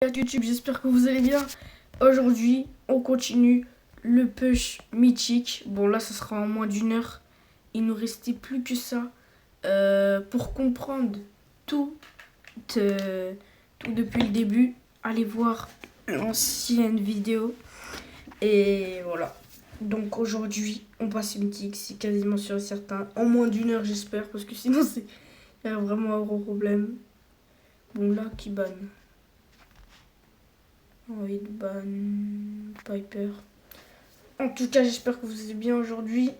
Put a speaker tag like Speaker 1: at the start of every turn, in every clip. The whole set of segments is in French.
Speaker 1: YouTube, j'espère que vous allez bien. Aujourd'hui, on continue le push mythique. Bon, là, ça sera en moins d'1 heure. Il nous restait plus que ça pour comprendre tout, tout depuis le début. Allez voir l'ancienne vidéo. Et voilà. Donc aujourd'hui, on passe mythique. C'est quasiment sûr et certain. En moins d'1 heure, j'espère. Parce que sinon, c'est vraiment un gros problème. Bon, là, qui banne. Oui, ban Piper. En tout cas, j'espère que vous allez bien aujourd'hui.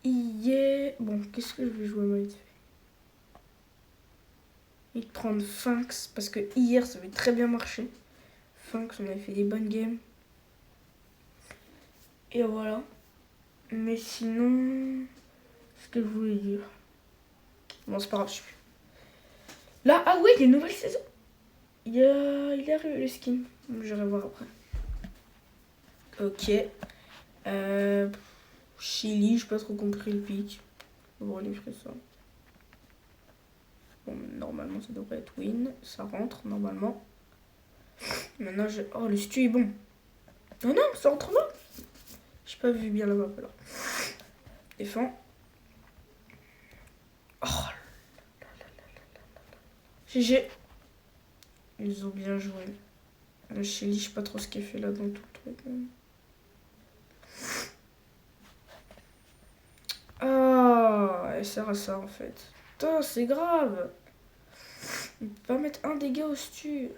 Speaker 1: Hier... Bon, qu'est-ce que je vais jouer moi vite fait? Je vais prendre Finks, parce que hier, ça avait très bien marché. Finks, on avait fait des bonnes games. Et voilà. Mais sinon... Ce que je voulais dire... Bon, c'est pas grave, je sais plus. Là, ah oui, il y a une nouvelle saison. Il est arrivé le skin. J'irai voir après. Ok. Chili, j'ai pas trop compris le pic. On va relivrer ça. Bon, normalement, ça devrait être win. Ça rentre, normalement. Maintenant, je... Oh, le stu est bon. Oh non, ça rentre pas. J'ai pas vu bien la map, alors. Défends. Oh là là là là là. GG. Ils ont bien joué. Le Chili, je sais pas trop ce qu'il fait là dans tout le truc. Ah, elle sert à ça en fait. Putain, c'est grave. Il peut pas mettre un dégât au stu.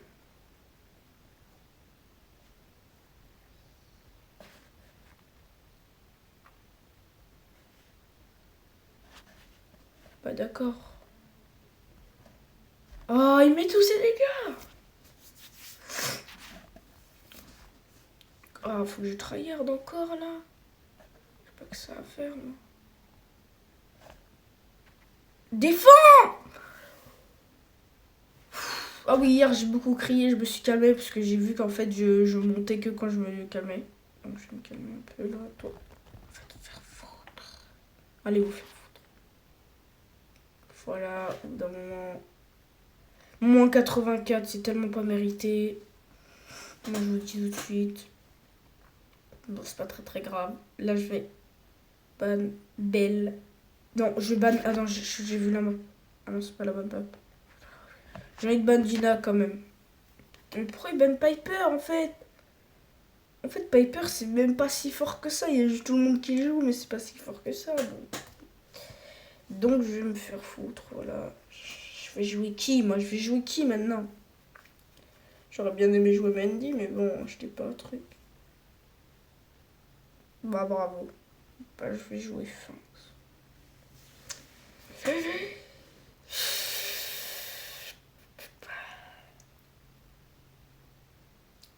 Speaker 1: Pas d'accord. Oh, il met tous ses dégâts. Oh, faut que je tryhard encore là. J'ai pas que ça à faire moi. Défends! Ah oui, hier j'ai beaucoup crié, je me suis calmée parce que j'ai vu qu'en fait je montais que quand je me calmais. Donc je vais me calmer un peu là, toi. Va te faire foutre. Allez, vous faire foutre. Voilà, au bout d'un moment. Moins 84, c'est tellement pas mérité. Moi je vous le dis tout de suite. Bon, c'est pas très très grave. Là je vais ban Belle. Non, je ban. Ah non, j'ai vu la main. Ah non, c'est pas la bonne map. J'ai envie de ban Dina quand même. Mais pourquoi il ban Piper en fait? En fait, Piper c'est même pas si fort que ça. Il y a juste tout le monde qui joue, mais c'est pas si fort que ça. Donc je vais me faire foutre. Voilà. Je vais jouer qui? Moi je vais jouer qui maintenant? J'aurais bien aimé jouer Mandy, mais bon, j'étais pas un truc. Bah bravo. Bah, je vais jouer Finks.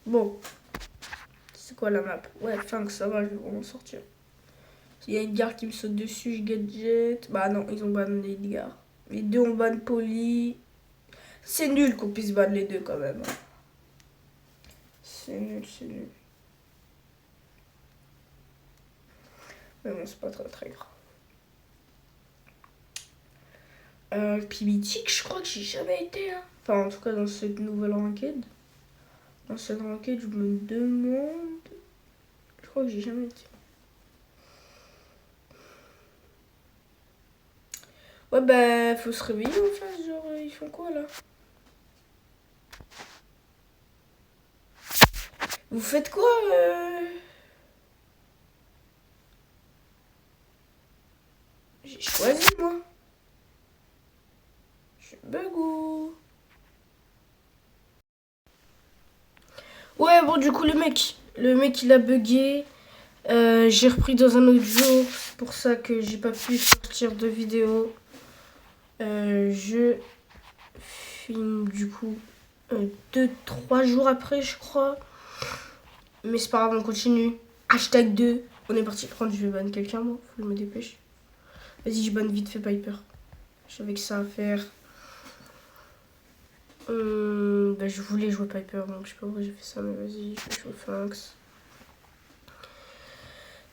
Speaker 1: Bon. C'est quoi la map? Ouais, Finks, ça va, je vais vraiment sortir. Il y a Edgar qui me saute dessus, je gadget. Bah non, ils ont ban Edgar. Les deux ont ban Polly. C'est nul qu'on puisse ban les deux quand même. C'est nul, c'est nul. Mais bon, c'est pas très très grave. Puis mythique, je crois que j'ai jamais été. Hein. Enfin, en tout cas, dans cette nouvelle ranked. Dans cette ranked, je me demande. Je crois que j'ai jamais été. Ouais, bah, faut se réveiller en face. Genre, ils font quoi là? Vous faites quoi J'ai choisi moi. Je suis bugou. Ouais, bon, du coup, le mec il a bugué. J'ai repris dans un autre jour. C'est pour ça que j'ai pas pu sortir de vidéo. Je filme du coup 2-3 jours après, je crois. Mais c'est pas grave, on continue. Hashtag 2. On est parti prendre. Je vais ban quelqu'un, moi. Faut que je me dépêche. Vas-y, je banne vite fait Piper. J'avais que ça à faire. Bah, je voulais jouer Piper, donc je sais pas pourquoi j'ai fait ça, mais vas-y, je vais jouer Finks.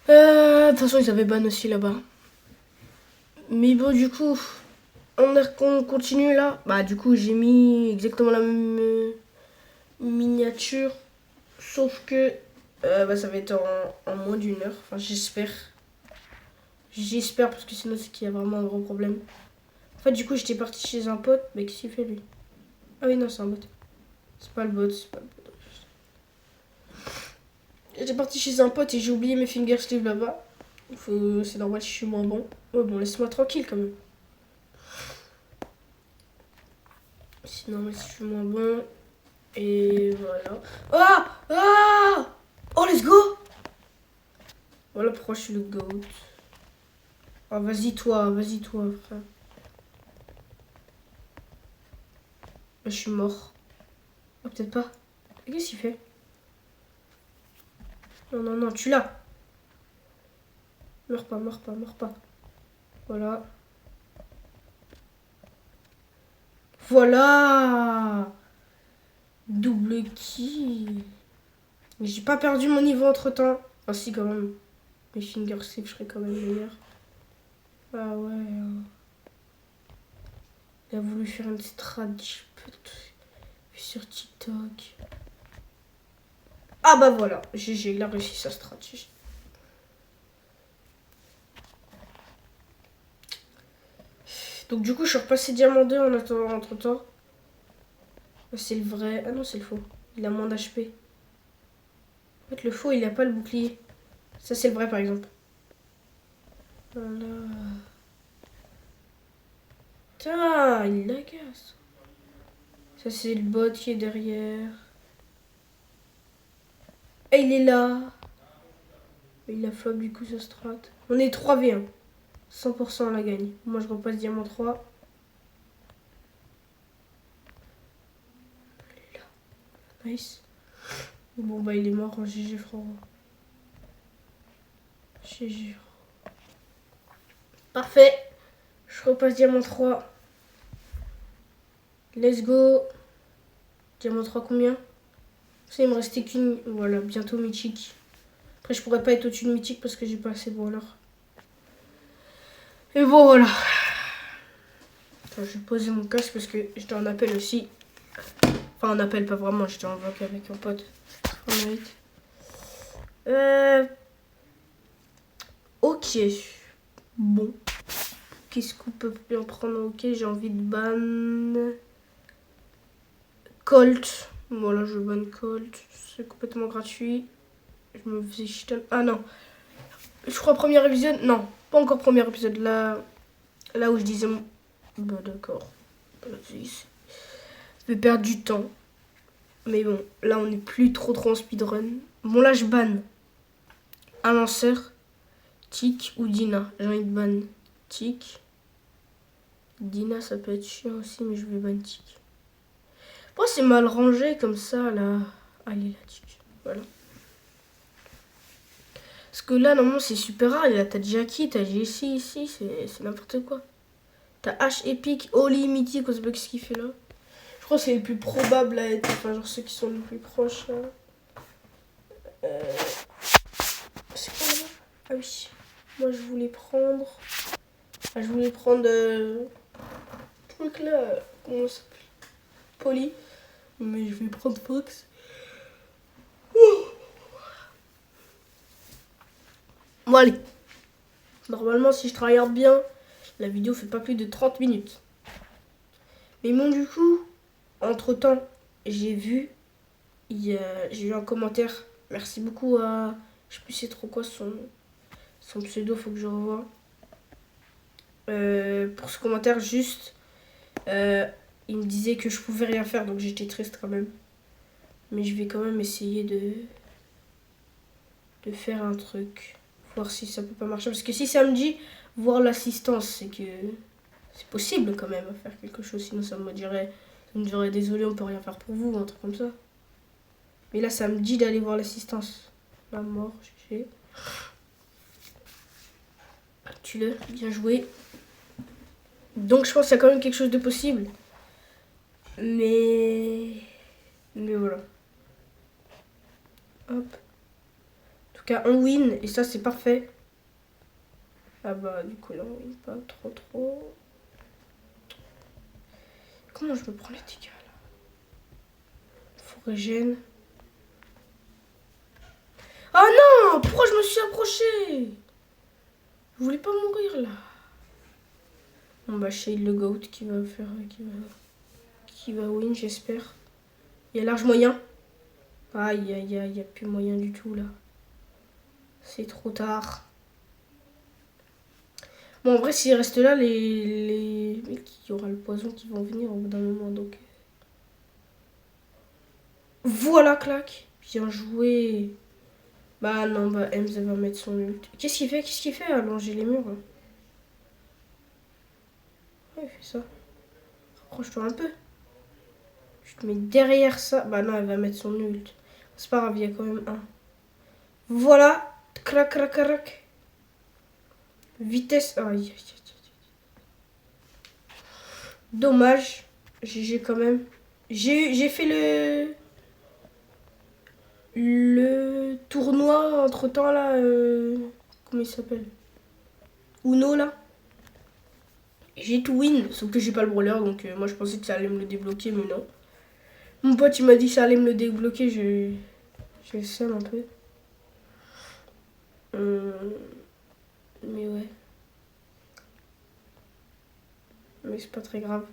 Speaker 1: De toute façon, ils avaient ban aussi là-bas. Mais bon, du coup, On continue là. Bah du coup j'ai mis exactement la même miniature. Sauf que bah, ça va être en moins d'une heure. Enfin j'espère. J'espère parce que sinon c'est qu'il y a vraiment un gros problème. En fait du coup j'étais parti chez un pote. Mais qu'est-ce qu'il fait lui? Ah oui non c'est un bot. C'est pas le bot, c'est pas le bot. J'étais parti chez un pote et j'ai oublié mes finger sleeves là-bas. C'est normal, je suis moins bon. Ouais bon laisse-moi tranquille quand même. C'est normal si je suis moins bon. Et voilà. Ah ah oh let's go. Voilà pourquoi je suis le GOAT. Ah vas-y toi frère. Je suis mort. Ah peut-être pas. Qu'est-ce qu'il fait? Non non non tu l'as. Meurs pas, meurs pas, meurs pas. Voilà. Voilà. Double kill. J'ai pas perdu mon niveau entre temps. Ah si quand même. Mes finger sleeves, je serais quand même meilleur. Ah ouais. Il a voulu faire une strat sur TikTok. Ah bah voilà. GG, il a réussi sa stratégie. Donc du coup, je suis repassé diamant 2 en attendant entre temps. C'est le vrai. Ah non, c'est le faux. Il a moins d'HP. En fait, le faux, il a pas le bouclier. Ça, c'est le vrai, par exemple. Voilà. Putain, il l'agace. Ça, c'est le bot qui est derrière. Et il est là. Il a flop, du coup, sa strat. On est 3v1. 100% à la gagne. Moi, je repasse diamant 3. Il est là. Nice. Bon, bah, il est mort en GG, frérot. GG. Parfait. Je repasse diamant 3. Let's go. Diamant 3 combien? Ça, il me restait qu'une. Voilà, bientôt mythique. Après, je pourrais pas être au-dessus de mythique parce que j'ai pas assez de brawler. Et bon, voilà. Attends, je vais poser mon casque parce que j'étais en appel aussi. Enfin, en appel, pas vraiment. J'étais en voc avec un pote. Ok. Bon. Qu'est-ce qu'on peut bien prendre? Ok, j'ai envie de ban Colt. Voilà, je ban Colt. C'est complètement gratuit. Je me faisais chiton. Ah non. Je crois premier épisode. Non, pas encore premier épisode. Là où je disais. Bah d'accord. Je vais perdre du temps. Mais bon, là on est plus trop en speedrun. Bon là je banne un lanceur, Tic ou Dina. J'ai envie de ban Tic. Dina ça peut être chiant aussi mais je vais ban Tic. Bon c'est mal rangé comme ça là. Allez là Tic. Voilà. Parce que là normalement c'est super rare. Là t'as Jackie, t'as Jessie ici, c'est n'importe quoi. T'as H épique, Oli, mythique, on sait pas ce qu'il fait là. Je crois que c'est les plus probables à être. Enfin genre ceux qui sont les plus proches là. C'est quoi là? Ah oui. Moi je voulais prendre. Ah, je voulais prendre. Truc là. Comment ça s'appelle? Polly. Mais je vais prendre Fox. Bon allez. Normalement si je travaille bien, la vidéo fait pas plus de 30 minutes. Mais bon du coup, entre temps, j'ai vu. J'ai eu un commentaire. Merci beaucoup à. Je sais plus c'est trop quoi son pseudo, faut que je revoie. Pour ce commentaire juste. Il me disait que je pouvais rien faire, donc j'étais triste quand même. Mais je vais quand même essayer de faire un truc. Voir si ça peut pas marcher. Parce que si ça me dit voir l'assistance, c'est que c'est possible quand même à faire quelque chose. Sinon ça me dirait désolé, on peut rien faire pour vous, un truc comme ça. Mais là ça me dit d'aller voir l'assistance. La mort, GG. Tue-le, bien joué. Donc je pense qu'il y a quand même quelque chose de possible. Mais voilà. Hop. En tout cas, on win et ça c'est parfait. Ah bah du coup là on win pas trop. Comment je me prends les dégâts là? Faut régène. Ah non! Pourquoi je me suis approché? Je voulais pas mourir là. Bon bah Shade le GOAT qui va faire. Qui va win, j'espère. Il y a large moyen. Aïe aïe aïe, il n'y a plus moyen du tout là. C'est trop tard. Bon, en vrai, s'il reste là, les mecs, il y aura le poison qui vont venir au bout d'un moment, donc. Voilà, clac. Bien joué. Bah non, bah Ems, elle va mettre son ult. Qu'est-ce qu'il fait? Qu'est-ce qu'il fait à longer les murs là? Ouais, il fait ça. Rapproche-toi un peu. Je te mets derrière ça. Bah non, elle va mettre son ult. C'est pas grave, il y a quand même un. Voilà. Crac, crac, crac. Vitesse. Aïe, aïe, aïe. Dommage. GG quand même. J'ai fait le tournoi entre temps là. Comment il s'appelle? Uno là. J'ai tout win. Sauf que j'ai pas le brawler. Donc moi je pensais que ça allait me le débloquer. Mais non. Mon pote il m'a dit que ça allait me le débloquer. J'ai le seum un peu. Mais ouais. Mais c'est pas très grave.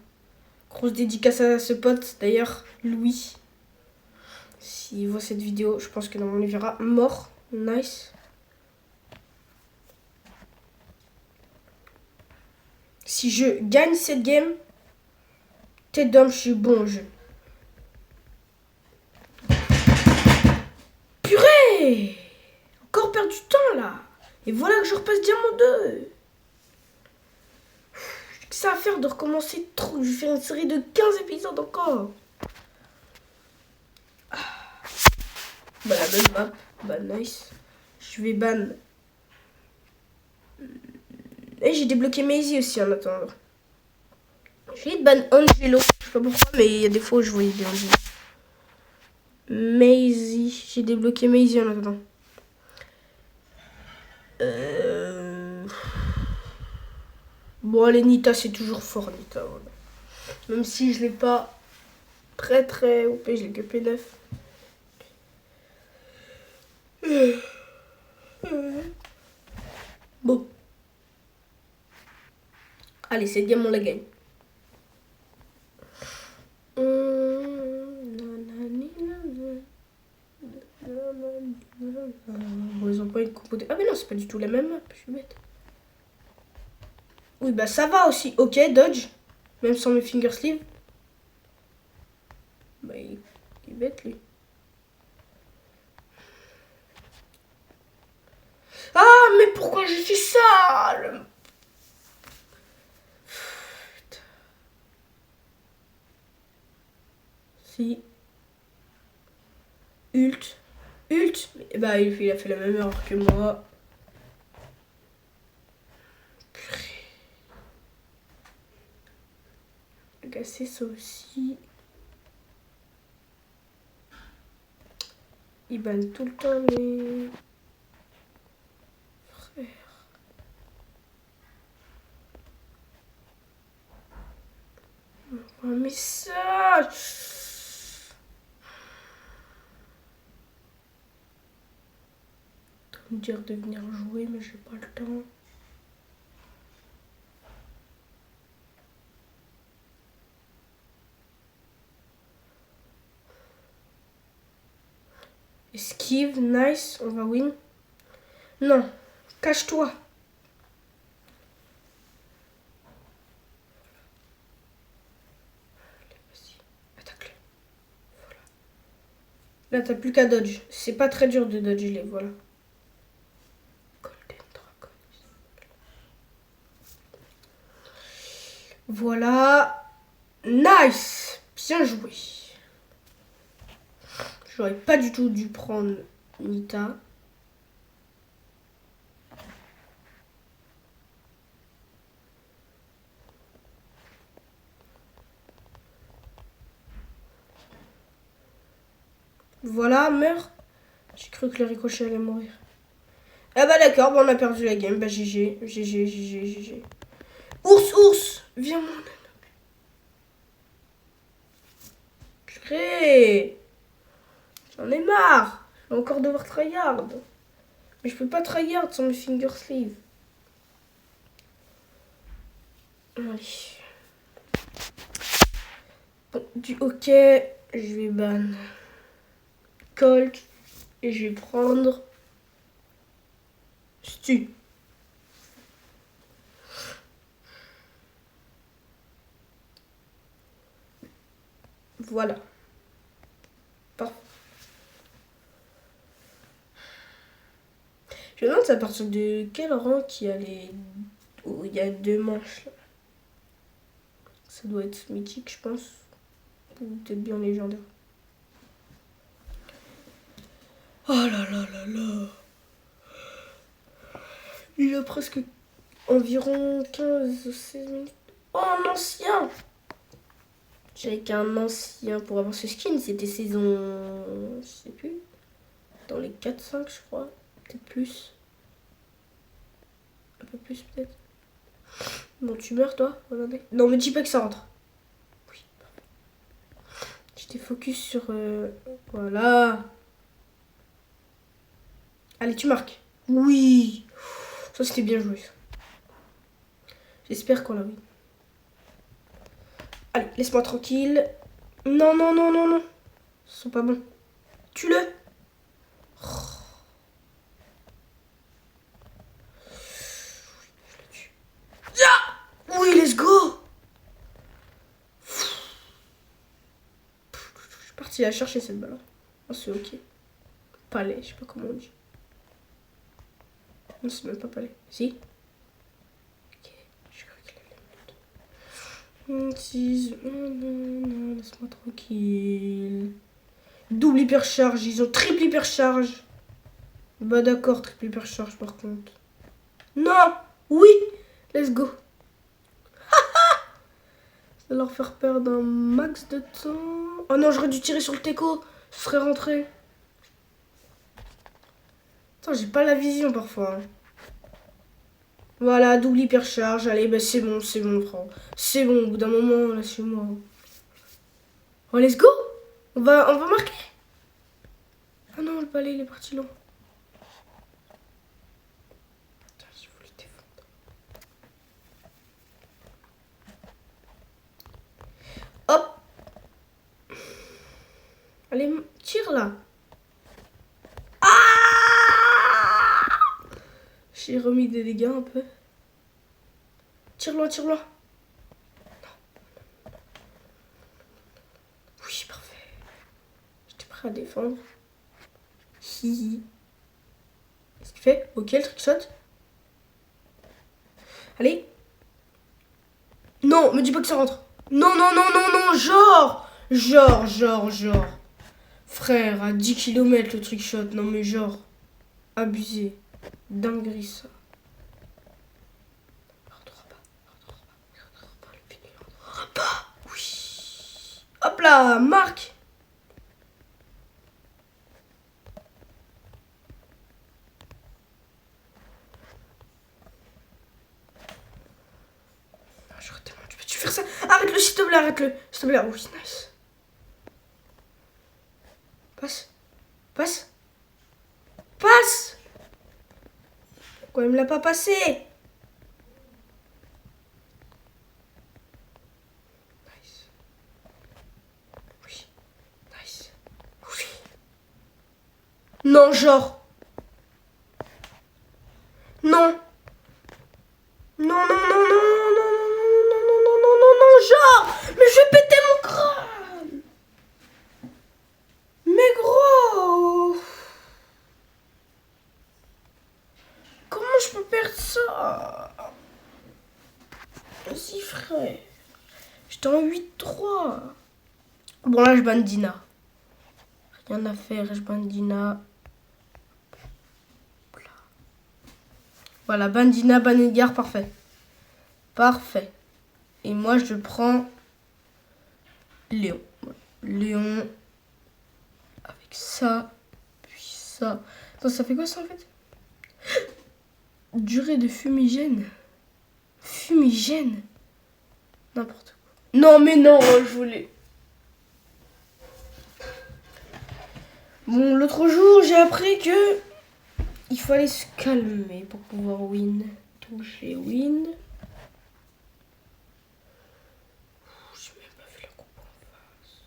Speaker 1: Grosse dédicace à ce pote, d'ailleurs, Louis. S'il voit cette vidéo, je pense que normalement il verra mort. Nice. Si je gagne cette game, tête d'homme, je suis bon au jeu. Purée! Encore perdu du temps là. Et voilà que je repasse diamant 2. J'ai que ça à faire de recommencer trop. Je vais faire une série de 15 épisodes encore. Bah la même map. Bah nice. Je vais ban. Et j'ai débloqué Maisie aussi en attendant. J'ai ban Angelo. Je sais pas pourquoi, mais il y a des fois où je voyais des Angelo. Maisie. J'ai débloqué Maisie en attendant. Bon, allez, Nita, c'est toujours fort, Nita. Voilà. Même si je l'ai pas très OP, je l'ai que P9. Bon. Allez, cette game, on la gagne. Bon, ils ont pas une compo de... Ah mais non, c'est pas du tout la même map, je suis bête. Oui, bah ça va aussi. Ok, dodge. Même sans mes finger sleeves. Bah il est bête lui. Ah mais pourquoi j'ai fait ça Si. Ult. Bah il a fait la même erreur que moi. Le casser ça aussi. Il banne tout le temps les frères. Un message. Me dire de venir jouer, mais j'ai pas le temps. Esquive, nice, on va win. Non, cache-toi. Vas-y, attaque-le. Voilà. Là, t'as plus qu'à dodge. C'est pas très dur de dodger les, voilà. Golden Dragon. Voilà. Nice. Bien joué. J'aurais pas du tout dû prendre Nita. Voilà, meurs. J'ai cru que le ricochet allait mourir. Ah bah d'accord, bon, on a perdu la game. Bah GG. Ours, viens mon. Frère, j'en ai marre. Je vais encore devoir tryhard. Mais je peux pas tryhard sans mes finger sleeve. Allez. Bon, du hockey, je vais ban Colt et je vais prendre Stu. Voilà. Parfait. Je me demande c'est à partir de quel rang qu'il y a les... où il y a 2 manches là. Ça doit être mythique, je pense. Ou peut-être bien légendaire. Oh là là là là. Il a presque environ 15 ou 16 minutes. Oh, un ancien! J'avais qu'un ancien pour avoir ce skin. C'était saison... je sais plus. Dans les 4-5, je crois. Peut-être plus. Un peu plus, peut-être. Bon, tu meurs, toi? Non, me dis pas que ça rentre. Oui. J'étais focus sur... voilà. Allez, tu marques. Oui. Ça, c'était bien joué. J'espère qu'on l'a eu. Allez, laisse-moi tranquille. Non, non, non, non, non. Ils sont pas bons. Tue-le. Oui, let's go. Je suis parti la chercher cette balle. Oh, c'est ok. Palais, je sais pas comment on dit. Non, c'est même pas palais. Si. Ok, je crois qu'il avait non, laisse-moi tranquille. Double hypercharge, ils ont triple hypercharge. Bah d'accord, triple hypercharge par contre. Non. Oui. Let's go. Ça va leur faire perdre un max de temps. Oh non, j'aurais dû tirer sur le teco. Ce serait rentré. Attends, j'ai pas la vision parfois. Hein. Voilà, double hypercharge. Allez, bah c'est bon, frère. C'est bon, au bout d'un moment, lâchez-moi. Oh, let's go. On va marquer. Ah non, le palais, il est parti long. Attends, je voulais défendre. Hop. Allez, tire là. Ah! J'ai remis des dégâts un peu. Tire loin, tire loin. Non. Oui, parfait. J'étais prêt à défendre. Hihi. Qu'est-ce qu'il fait? Ok, le trick shot. Allez. Non, me dis pas que ça rentre. Non, non, non, non, non, genre. Frère, à 10 km le trick shot. Non, mais genre. Abusé. Dinguerie, ça. Oui. Hop là, marque. Peux-tu faire ça? Arrête-le, s'il te plaît, arrête-le. S'il te plaît, oui, nice. Passe. Pourquoi il me l'a pas passé? Nice. Oui. Nice. Oui. Non, genre. Non. Non, genre. Mais je vais péter mon crâne. Mais gros. Comment je peux perdre ça? Vas-y, frère. J'étais en 8-3. Bon, là, je banne Dina. Rien à faire, je banne Dina. Voilà, Bandina, Edgar, parfait. Parfait. Et moi, je prends Léon. Léon. Avec ça. Puis ça. Attends, ça fait quoi ça en fait? Durée de fumigène. N'importe quoi. Non, mais non, je voulais. Bon, l'autre jour, j'ai appris que il fallait se calmer pour pouvoir win. Donc j'ai win. J'ai même pas vu la coupe en face.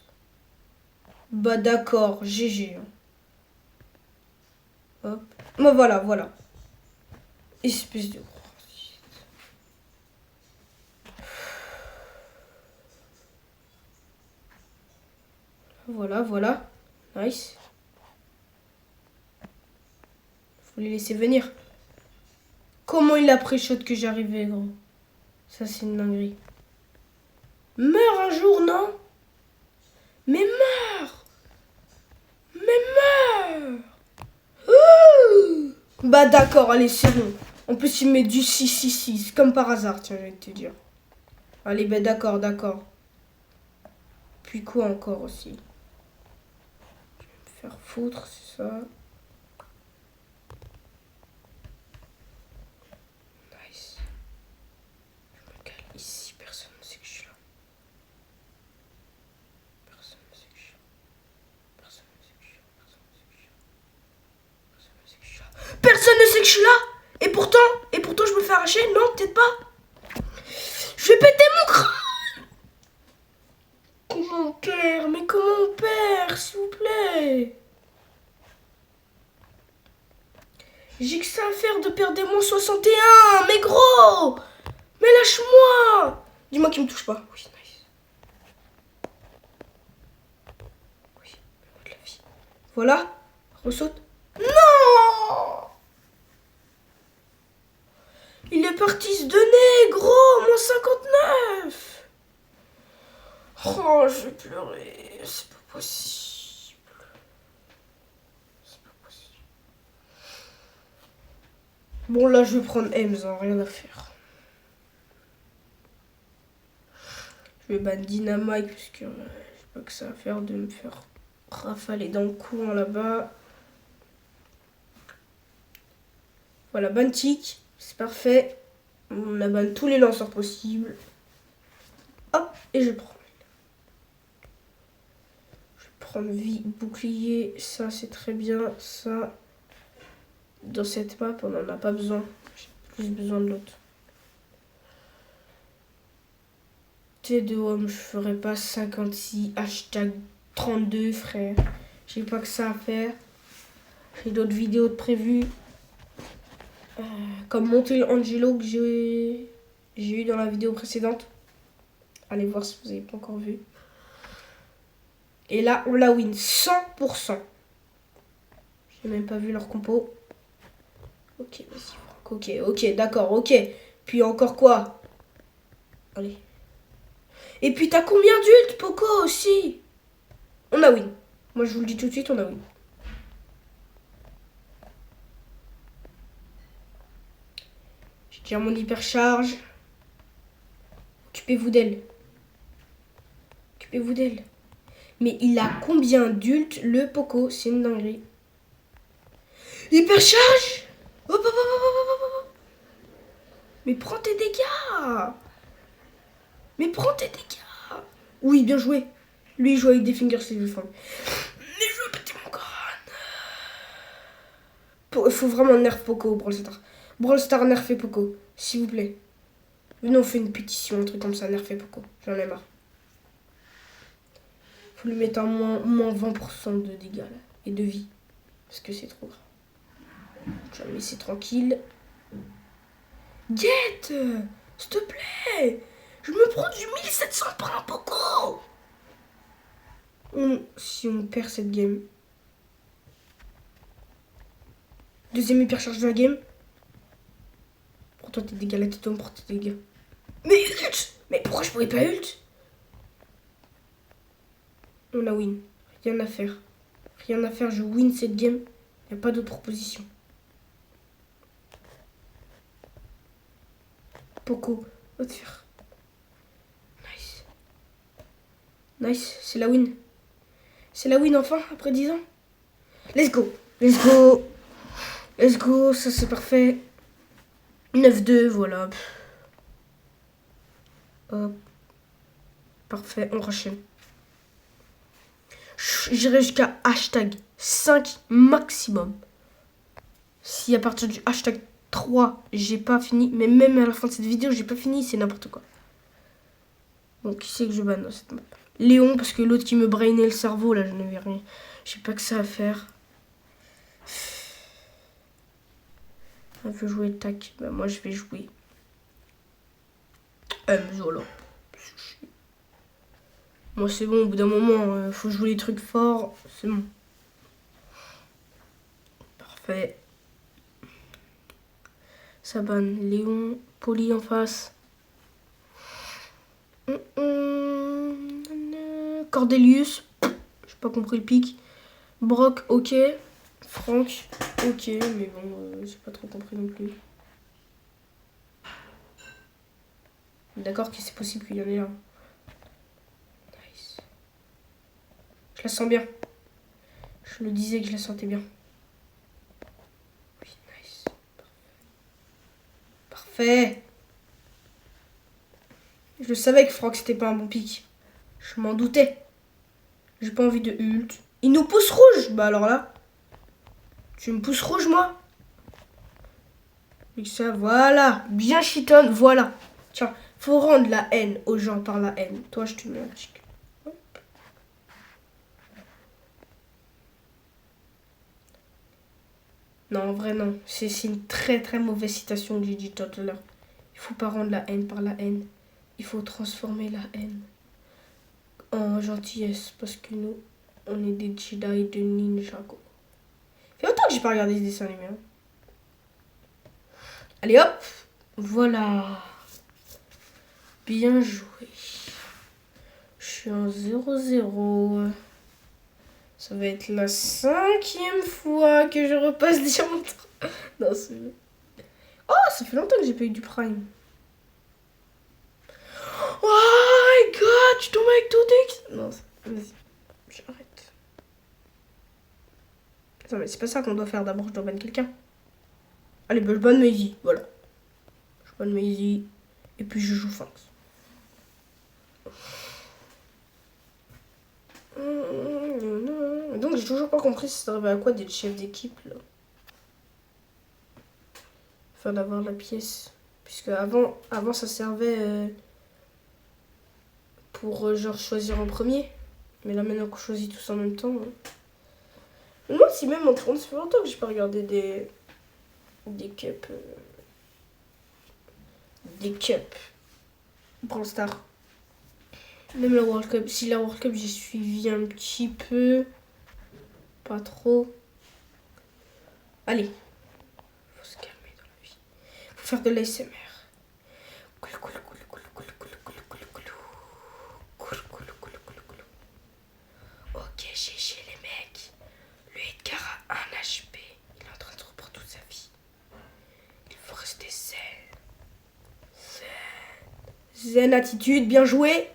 Speaker 1: Bah d'accord, GG. Hop. Bah voilà. Espèce de... Voilà. Nice. Faut les laisser venir. Comment il a pré-shot que j'arrivais, gros? Ça, c'est une dinguerie. Meurs un jour, non? Mais meurs! Ouh, bah d'accord, allez, c'est bon. En plus, il met du 6-6-6, comme par hasard, tiens, je vais te dire. Allez, bah d'accord. Puis quoi encore aussi? Je vais me faire foutre, c'est ça. Nice. Je me cale ici, personne ne sait que je suis là. Personne ne sait que je suis là. Personne ne sait que je suis là. Et pourtant, je me fais arracher. Non, peut-être pas. Je vais péter mon crâne. Comment on perd? Mais comment on perd, s'il vous plaît? J'ai que ça à faire de perdre des moins 61. Mais gros, mais lâche-moi. Dis-moi qu'il me touche pas. Oui, nice. Oui, de la vie. Voilà, ressaute. Non! Il est parti se donner, gros, moins 59. Oh, je vais pleurer. C'est pas possible. C'est pas possible. Bon, là, je vais prendre Ems, hein, rien à faire. Je vais ban Dynamite, parce que j'ai pas que ça à faire de me faire rafaler dans le coin là-bas. Voilà, ban Tic, c'est parfait. On a ban tous les lanceurs possibles. Hop, et je prends. Je prends vie, bouclier, ça c'est très bien. Ça, dans cette map, on n'en a pas besoin. J'ai plus besoin de l'autre. T2 homme, je ferai pas 56, hashtag 32, frère. J'ai pas que ça à faire. J'ai d'autres vidéos de prévues. Comme monter Angelo que j'ai eu dans la vidéo précédente. Allez voir si vous n'avez pas encore vu. Et là, on la win 100%. J'ai même pas vu leur compo. Ok, vas-y, Franck. Ok, d'accord, ok. Puis encore quoi? Allez. Et puis t'as combien d'ults, Poco, aussi? On a win. Moi, je vous le dis tout de suite, on a win. J'ai déjà mon hypercharge. Occupez-vous d'elle. Mais il a combien d'ults, le Poco? C'est une dinguerie. Hypercharge! Hop. Mais prends tes dégâts! Oui, bien joué. Lui, il joue avec des fingers, c'est le fun. Mais je veux péter mon crâne. Il faut vraiment nerf Poco, Brawl Star. Brawl Star, nerfez Poco, s'il vous plaît. Venez, on fait une pétition, un truc comme ça, nerfez Poco. J'en ai marre. Faut lui mettre un moins 20% de dégâts là, et de vie. Parce que c'est trop grave. Je vais me laisser tranquille. Get! S'il te plaît! Je me prends du 1700 par un Poco! Si on perd cette game. Deuxième hypercharge de la game. Prends-toi tes dégâts, la tête, prends tes dégâts. Mais pourquoi je pouvais pas ult? On a win. Rien à faire, je win cette game. Y a pas d'autre proposition. Poco, va te faire. Nice, c'est la win. C'est la win enfin, après 10 ans. Let's go, ça c'est parfait. 9-2, voilà. Hop. Parfait, on enchaîne. J'irai jusqu'à hashtag 5 maximum. Si à partir du hashtag 3, j'ai pas fini, mais même à la fin de cette vidéo, j'ai pas fini, c'est n'importe quoi. Bon, qui c'est que je banne dans cette map? Léon, parce que l'autre qui me brainait le cerveau, là, je n'avais rien. J'ai pas que ça à faire. Elle veut jouer tac. Bah, moi, je vais jouer. Voilà. Moi, c'est bon, au bout d'un moment, faut jouer les trucs forts. C'est bon. Parfait. Ça banne Léon, Poli en face. Cordelius, j'ai pas compris le pic. Brock, ok. Franck, ok, mais bon, j'ai pas trop compris non plus. D'accord que c'est possible qu'il y en ait un. Nice. Je la sens bien. Je le disais que je la sentais bien. Oui, nice. Parfait. Je savais que Franck c'était pas un bon pic. Je m'en doutais. J'ai pas envie de ult. Il nous pousse rouge. Bah alors là. Tu me pousses rouge moi. Et ça, voilà. Bien chiton, voilà. Tiens, faut rendre la haine aux gens par la haine. Toi, je te mets un chic. Non, en vrai, non. C'est une très très mauvaise citation que j'ai dit tout à l'heure. Il faut pas rendre la haine par la haine. Il faut transformer la haine en gentillesse. Parce que nous, on est des Jedi de Ninjago. Ça fait longtemps que j'ai pas regardé ce dessin animé. Hein. Allez hop. Voilà. Bien joué. Je suis en 0-0. Ça va être la 5e fois que je repasse Diamant 3. Non, c'est... Oh, ça fait longtemps que j'ai pas eu du Prime. Oh my god, tu tombes avec ton deck. Non, vas-y, j'arrête. Non, mais c'est pas ça qu'on doit faire. D'abord, je dois ban quelqu'un. Allez, bah, je banne Maisie, voilà. Je banne Maisie. Et puis, je joue Fox. Donc, j'ai toujours pas compris si ça servait à quoi d'être chef d'équipe, là. Enfin, d'avoir la pièce. Puisque avant ça servait pour genre choisir en premier. Mais là, maintenant qu'on choisit tous en même temps. Je me demande si même en tournoi, ça fait longtemps que j'ai pas regardé des cups. Des cups. Brawl Stars. Même la World Cup. Si la World Cup, j'ai suivi un petit peu. Pas trop. Allez. Faut se calmer dans la vie. Faut faire de l'ASMR. Ok, GG les mecs. Le Edgar a 1 HP. Il est en train de reprendre toute sa vie. Il faut rester zen. Zen attitude, bien joué.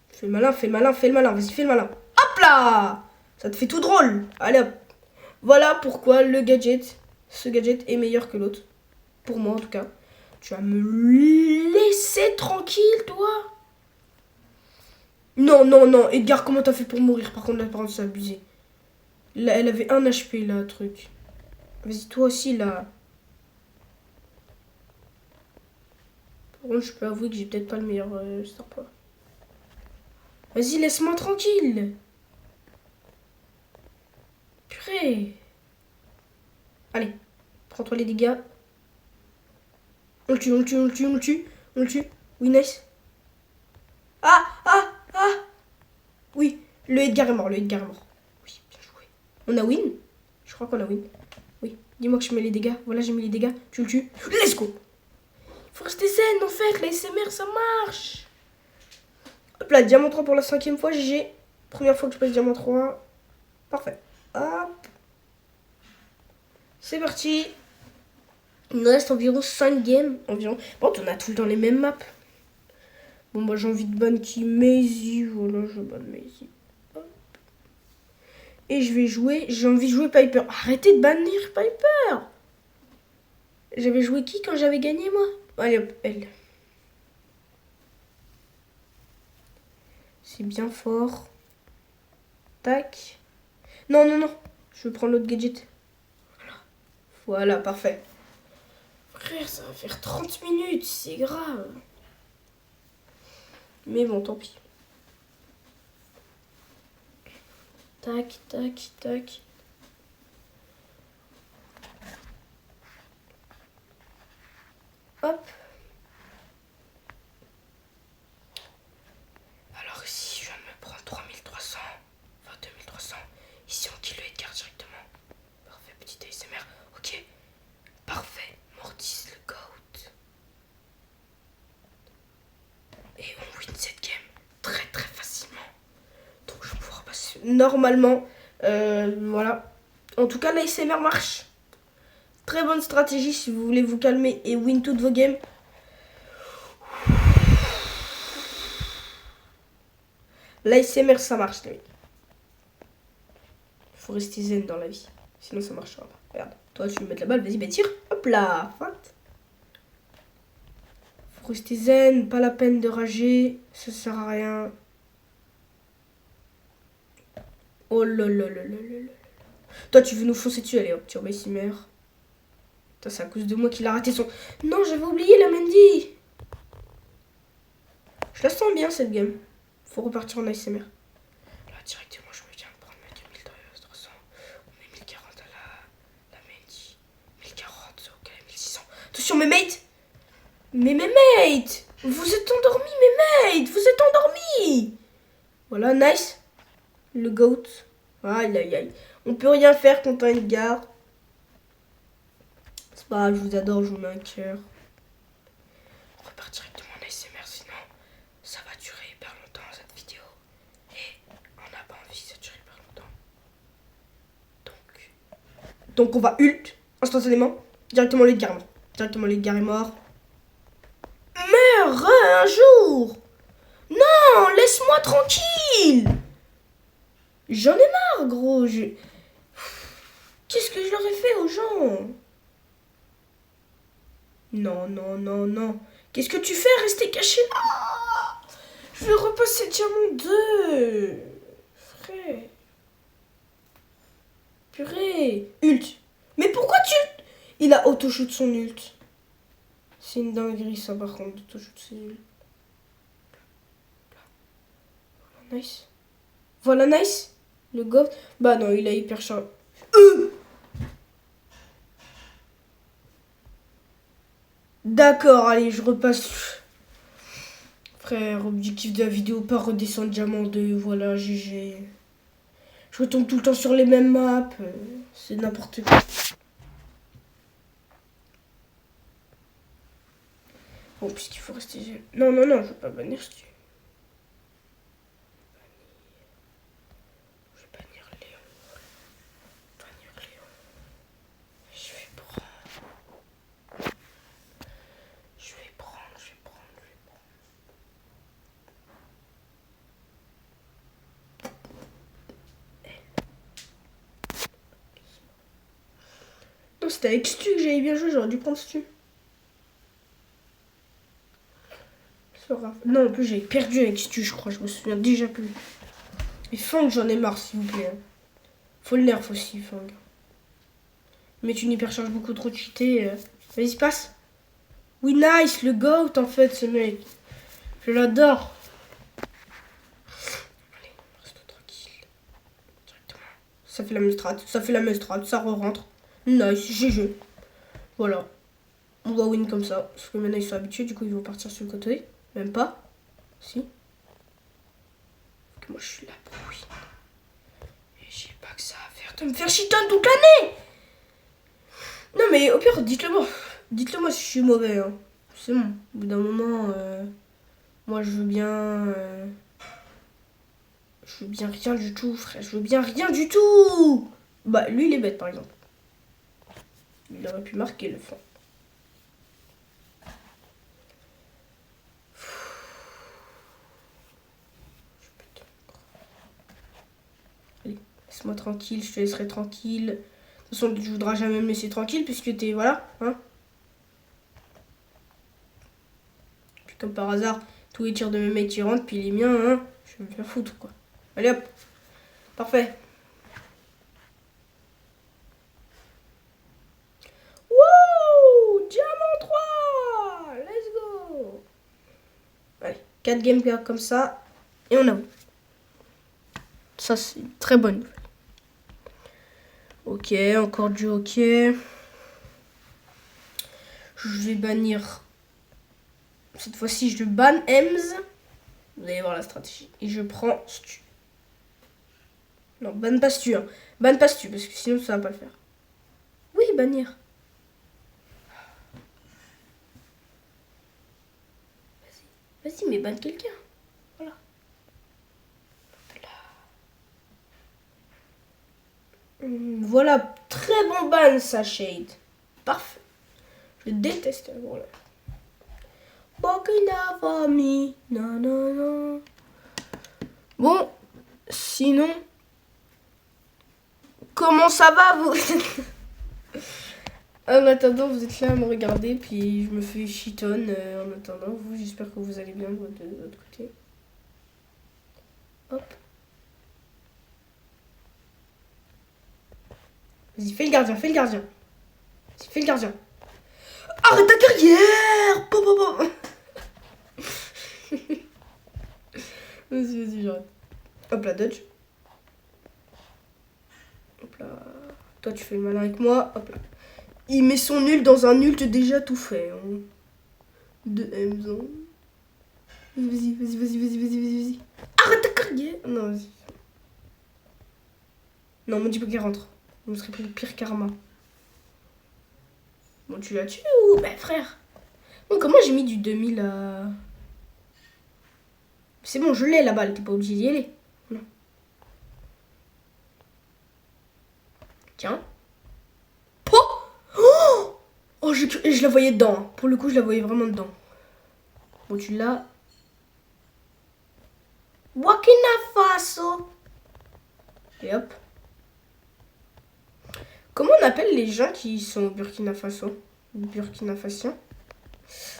Speaker 1: Fais le malin, fais le malin, fais le malin. Vas-y, fais le malin. Hop là! Ça te fait tout drôle. Allez hop. Voilà pourquoi ce gadget est meilleur que l'autre. Pour moi en tout cas. Tu vas me laisser tranquille, toi? Non, non, non. Edgar, comment t'as fait pour mourir? Par contre, la parole, c'est abusé. Là, elle avait 1 HP, là, truc. Vas-y, toi aussi, là. Par contre, je peux avouer que j'ai peut-être pas le meilleur star power. Vas-y, laisse-moi tranquille. Purée. Allez, prends-toi les dégâts. On le tue, on le tue, on le tue, on le tue. On le tue. Oui, nice. Ah, ah, ah. Oui, le Edgar est mort, le Edgar est mort. Oui, bien joué. On a win? Je crois qu'on a win. Oui, dis-moi que je mets les dégâts. Voilà, j'ai mis les dégâts. Tu le tues. Let's go. Faut rester zen, en fait. La SMR, ça marche. Hop là, diamant 3 pour la 5e fois, GG. Première fois que je passe diamant 3. Parfait. Hop. C'est parti. Il nous reste environ 5 games. Environ. Bon, on a tout le temps les mêmes maps. Bon, moi, j'ai envie de ban qui Maisie. Voilà, je banne Maisie. Et je vais jouer. J'ai envie de jouer Piper. Arrêtez de bannir Piper. J'avais joué qui quand j'avais gagné, moi? Allez hop, elle. C'est bien fort. Tac. Non, non, non. Je vais prendre l'autre gadget. Voilà, parfait. Frère, ça va faire 30 minutes, c'est grave. Mais bon, tant pis. Tac, tac, tac. Hop. Alors ici, je viens de me prendre 3300. Enfin, 2300. Ici, on kill le Edgar directement. Parfait, petit ASMR. Ok. Parfait. Mortis, le GOAT. Et on win cette game très très facilement. Donc je vais pouvoir passer normalement. Voilà. En tout cas, l'ASMR marche. Très bonne stratégie si vous voulez vous calmer et win toutes vos games. L'ASMR, ça marche, les mecs. Il faut rester zen dans la vie. Sinon, ça marchera pas. Regarde, toi, tu veux mettre la balle, vas-y, bah tire. Hop là, feinte. Faut rester zen, pas la peine de rager. Ça sert à rien. Oh là là là là là là. Toi, tu veux nous foncer dessus, allez hop, tire ASMR. Putain, c'est à cause de moi qu'il a raté son... Non, j'avais oublié la Mandy. Je la sens bien, cette game. Faut repartir en ASMR. Là, directement, je me viens de prendre mes 2300. On met 1040 à la Mandy. 1040, ok, 1600. Attention, mes mates. Mais mes mates. Vous êtes endormis, mes mates. Vous êtes endormis. Voilà, nice. Le GOAT. Aïe, aïe, aïe. On peut rien faire contre un Edgar. C'est pas grave, je vous adore, je vous mets un cœur. On repart directement en ASMR, sinon ça va durer hyper longtemps cette vidéo. Et on n'a pas envie que ça dure hyper longtemps. Donc on va ult instantanément. Directement l'Edgar est mort. Directement l'Edgar est mort. Meurs un jour. Non, laisse-moi tranquille. J'en ai marre, gros. Qu'est-ce que je leur ai fait aux gens? Non, non, non, non. Qu'est-ce que tu fais? Rester caché là. Je vais repasser diamant 2. Frère. Purée. Ult. Mais pourquoi tu... Il a auto-shoot son ult. C'est une dinguerie ça par contre, auto-shoot son ult. Voilà, nice. Voilà, nice. Le goth. Bah non, il a hyper chargé. D'accord, allez, je repasse. Frère, objectif de la vidéo, pas redescendre diamant 2, voilà, GG. Je retombe tout le temps sur les mêmes maps. C'est n'importe quoi. Bon, puisqu'il faut rester... Non, non, non, je vais pas bannir ce tu... Je vais bannir Léon. Bannir Léon. Je vais prendre... Je vais prendre... Non, c'était avec Stu que j'avais bien joué, j'aurais dû prendre Stu. C'est pas grave. Non, en plus, j'avais perdu avec Stu, je crois, je me souviens déjà plus. Et Fang, j'en ai marre, s'il vous plaît. Faut le nerf aussi, Fang. Mais tu n'hypercharges beaucoup trop cheaté. Vas-y, passe. Oui, nice, le GOAT, en fait, ce mec. Je l'adore. Allez, reste tranquille. Directement. Ça fait la mestrate, ça re-rentre. Nice, GG. Voilà. On va win comme ça. Parce que maintenant ils sont habitués, du coup ils vont partir sur le côté. Même pas. Si. Moi je suis là pour win. Et j'ai pas que ça à faire de me faire chiton toute l'année. Non mais au pire, dites-le moi. Dites-le moi si je suis mauvais. Hein. C'est bon. Au bout d'un moment, moi je veux bien... Je veux bien rien du tout, frère. Je veux bien rien du tout. Bah lui il est bête par exemple. Il aurait pu marquer le fond. Allez, laisse-moi tranquille, je te laisserai tranquille. De toute façon, tu voudras jamais me laisser tranquille puisque t'es... Voilà, hein. Puis comme par hasard, tous les tirs de mes mecs ils rentrent, puis les miens, hein. Je vais me faire foutre, quoi. Allez hop. Parfait. 4 games comme ça. Et on a. Ça, c'est une très bonne nouvelle. Ok, encore du hockey. Je vais bannir. Cette fois-ci, je banne Ems. Vous allez voir la stratégie. Et je prends Stu. Non, banne pas Stu. Hein. Banne pas Stu, parce que sinon, ça va pas le faire. Oui, bannir. Vas-y, mais banne quelqu'un. Voilà. Voilà, très bon ban, ça, Shade. Parfait. Je déteste. Voilà. Bon, sinon, comment ça va, vous? En attendant, vous êtes là à me regarder, puis je me fais chitonne. En attendant, vous, j'espère que vous allez bien de votre côté. Hop. Vas-y, fais le gardien, fais le gardien. Vas-y, fais le gardien. Arrête ta carrière! Vas-y, j'arrête. Hop là, dodge. Hop là. Toi, tu fais le malin avec moi. Hop là. Il met son nul dans un ult déjà tout fait. Hein. De Mzon. Vas-y. Arrête ta carrière! Non, vas-y. Non, me dis pas qu'il rentre. On serait pris le pire karma. Bon, tu l'as tué ou... Bah, frère. Bon, comment j'ai mis du 2000 à... C'est bon, je l'ai, la balle. T'es pas obligé d'y aller. Non. Tiens. Oh, je la voyais dedans. Pour le coup, je la voyais vraiment dedans. Bon, tu l'as. Burkina Faso. Et hop. Comment on appelle les gens qui sont au Burkina Faso? Burkina Faso.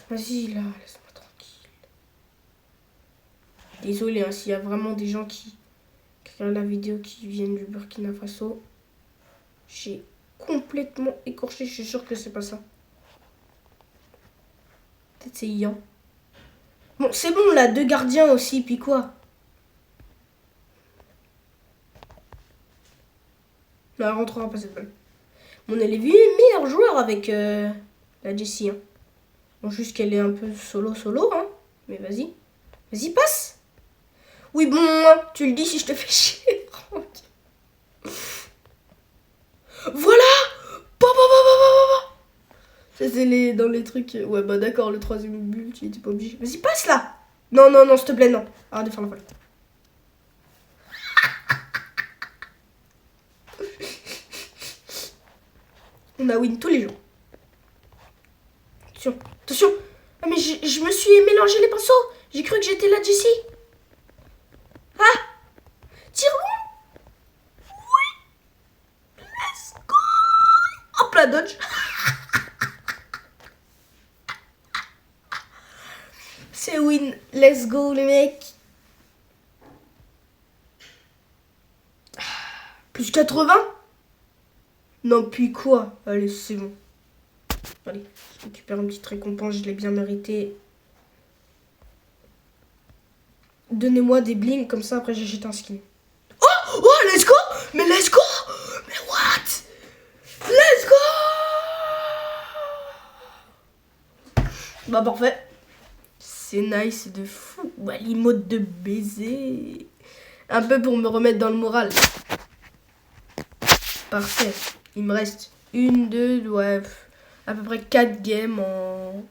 Speaker 1: Vas-y, là, laisse-moi tranquille. Désolé, hein, s'il y a vraiment des gens qui regardent la vidéo qui viennent du Burkina Faso. J'ai complètement écorché, je suis sûre que c'est pas ça. Peut-être c'est Ian. Bon, c'est bon, là, 2 gardiens aussi, puis quoi? Non, elle rentrera pas cette balle. On est les meilleurs joueurs avec la Jessie. Hein. Bon, juste qu'elle est un peu solo, hein. Mais vas-y. Vas-y, passe. Oui, bon, tu le dis si je te fais chier. Voilà. Ça, c'est dans les trucs. Ouais, bah d'accord, le 3e but, tu étais pas obligé. Vas-y, passe là. Non, s'il te plaît, non. Arrête de faire la folle. On a win tous les jours. Attention. Ah, mais je me suis mélangé les pinceaux. J'ai cru que j'étais la Jessie. Ah. Tire bon. Oui. Let's go. Hop là, dodge. C'est win. Let's go, les mecs. Plus 80. Non, puis quoi? Allez, c'est bon. Allez, je récupère une petite récompense, je l'ai bien mérité. Donnez-moi des blings, comme ça, après j'achète un skin. Oh, let's go! Mais let's go! Mais what? Let's go! Bah, parfait. C'est nice de fou. Ouais, l'emote de baiser. Un peu pour me remettre dans le moral. Parfait. Il me reste 1, 2, ouais, à peu près 4 games en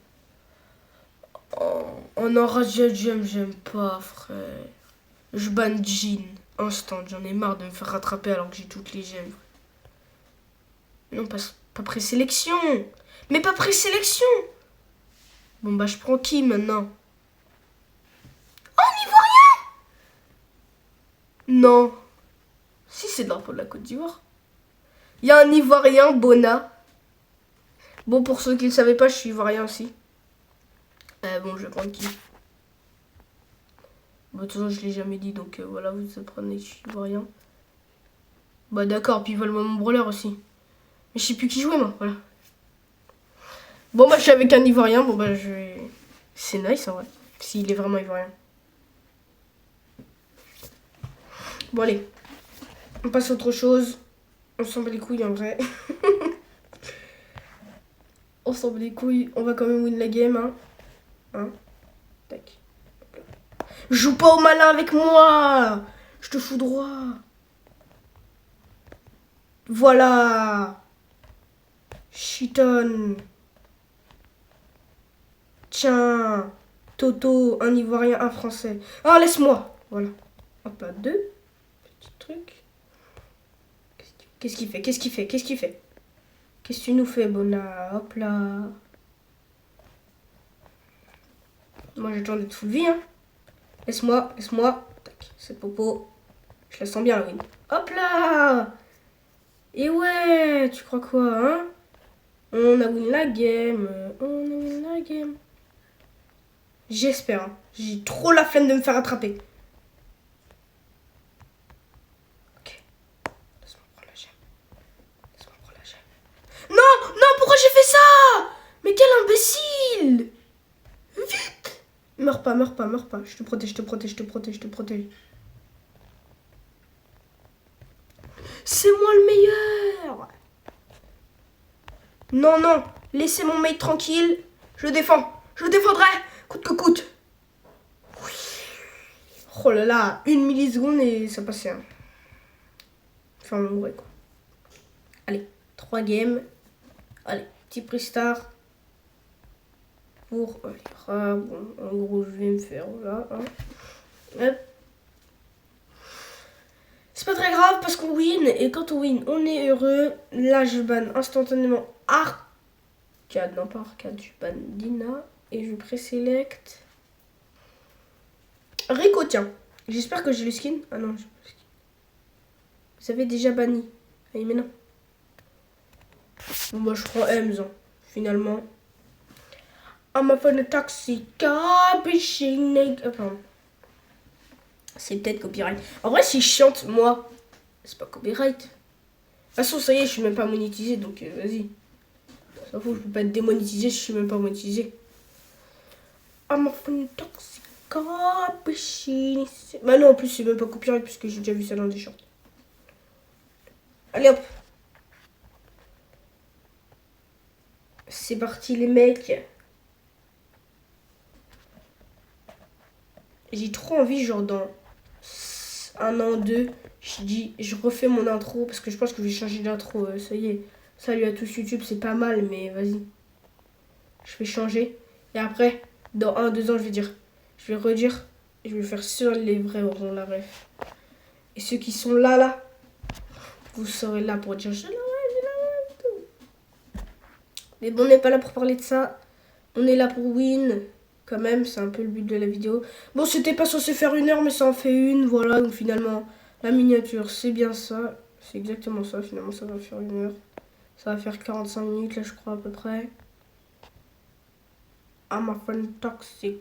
Speaker 1: enragé. J'aime pas, frère. Je banne Jean. Instant. J'en ai marre de me faire rattraper alors que j'ai toutes les gemmes. Non, pas présélection. Mais pas présélection. Bon, bah, je prends qui maintenant? Oh, Ivoirien! Non. Si, c'est le drapeau de la Côte d'Ivoire. Il y a un Ivoirien, Bona. Bon, pour ceux qui ne le savaient pas, je suis Ivoirien aussi. Bon, je vais prendre qui? Bon, de toute façon, je l'ai jamais dit, donc voilà, vous apprenez que je suis Ivoirien. Bah d'accord, puis ils veulent mon brawler aussi. Mais je sais plus qui jouer, moi, voilà. Bon, bah, je suis avec un Ivoirien, bon, bah, je vais... C'est nice, en vrai, s'il est vraiment Ivoirien. Bon, allez. On passe à autre chose. On s'en bat les couilles, en vrai. On s'en bat les couilles. On va quand même win la game, hein. Hein. Tac. Joue pas au malin avec moi. Je te fous droit. Voilà. Chiton. Tiens. Toto, un Ivoirien, un Français. Ah, laisse-moi. Voilà. Hop là, 2. Petit truc. Qu'est-ce qu'il fait? Qu'est-ce qu'il fait? Qu'est-ce qu'il fait? Qu'est-ce que tu nous fais, Bona? Hop là. Moi, j'ai le temps d'être full vie, hein. Laisse-moi, laisse-moi. Tac, cette popo. Je la sens bien, la win. Hop là. Et ouais, tu crois quoi, hein? On a win la game. On a win la game. J'espère. Hein. J'ai trop la flemme de me faire attraper. Ok. Laisse-moi prendre la gemme. Laisse-moi prendre la gemme. Non, non, pourquoi j'ai fait ça? Mais quel imbécile! Vite! Meurs pas, meurs pas, meurs pas. Je te protège, je te protège, je te protège, je te protège. C'est moi le meilleur! Non, non, laissez mon mate tranquille. Je le défends. Je le défendrai, coûte que coûte. Oui. Oh là là, 1 milliseconde et ça passait. Hein. Enfin, on mourait quoi. Allez, 3 games. Allez, petit prix star. Pour. Bon, en gros, je vais me faire là. Hein. Hop. C'est pas très grave parce qu'on win. Et quand on win, on est heureux. Là, je banne instantanément Arcade. Non, pas Arcade. Je banne Dina. Et je préselect. Rico, tiens. J'espère que j'ai le skin. Ah non, j'ai pas le skin. Vous avez déjà banni. Allez, mais non. Bon, bah, je prends Ems. Hein. Finalement. I'm a fan of toxic. Pardon. C'est peut-être copyright. En vrai, si je chante, moi, c'est pas copyright. De toute façon, ça y est, je suis même pas monétisé, donc vas-y. Ça fout, je peux pas être démonétisé, je suis même pas monétisé. I'm a fan of toxic. Bah non, en plus, c'est même pas copyright, puisque j'ai déjà vu ça dans des shorts. Allez hop. C'est parti, les mecs. J'ai trop envie, genre dans 1 an, 2, je refais mon intro parce que je pense que je vais changer d'intro. Ça y est, salut à tous YouTube, c'est pas mal, mais vas-y. Je vais changer. Et après, dans 1, 2 ans, je vais dire, je vais redire, et je vais faire sur les vrais auront la ref. Et ceux qui sont là, vous serez là pour dire, je la ref, tout. Mais bon, on n'est pas là pour parler de ça. On est là pour win. Quand même, c'est un peu le but de la vidéo. Bon, c'était pas censé faire 1 heure, mais ça en fait 1. Voilà, donc finalement, la miniature, c'est bien ça. C'est exactement ça, finalement, ça va faire 1 heure. Ça va faire 45 minutes, là, je crois, à peu près. I'm a friend toxic.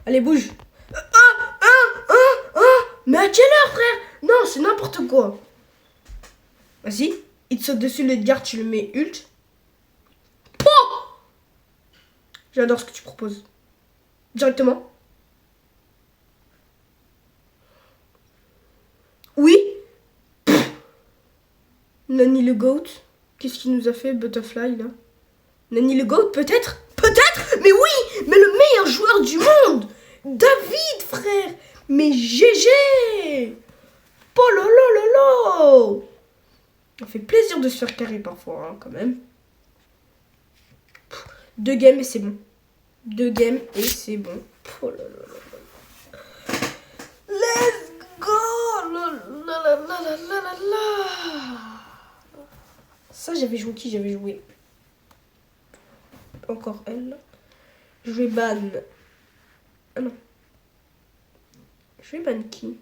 Speaker 1: Allez, bouge. Mais à quelle heure, frère? Non, c'est n'importe quoi. Vas-y, il te saute dessus, le garde, tu le mets ult. J'adore ce que tu proposes. Directement. Oui. Nani le GOAT. Qu'est-ce qu'il nous a fait, Butterfly, là? Nani le GOAT, peut-être? Peut-être? Mais oui. Mais le meilleur joueur du monde. David, frère. Mais GG. Oh là là là là. Ça fait plaisir de se faire carrer parfois, hein, quand même. 2 games et c'est bon. 2 games et c'est bon. Oh là là là. Let's go. La la la la la la la. Ça, j'avais joué qui? J'avais joué. Encore elle. Je vais ban. Ah non. Je vais ban qui?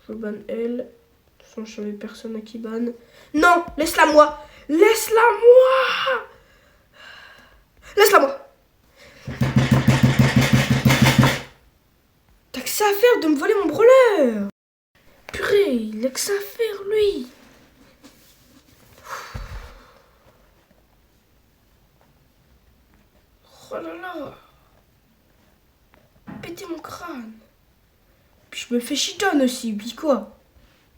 Speaker 1: Je vais ban elle. De toute façon, je savais personne à qui ban. Non, laisse-la moi. Laisse-la moi. Laisse-la moi. T'as que ça à faire de me voler mon brawler. Purée, il a que ça à faire, lui. Oh là là. péter mon crâne. Puis je me fais chitonne aussi, puis quoi?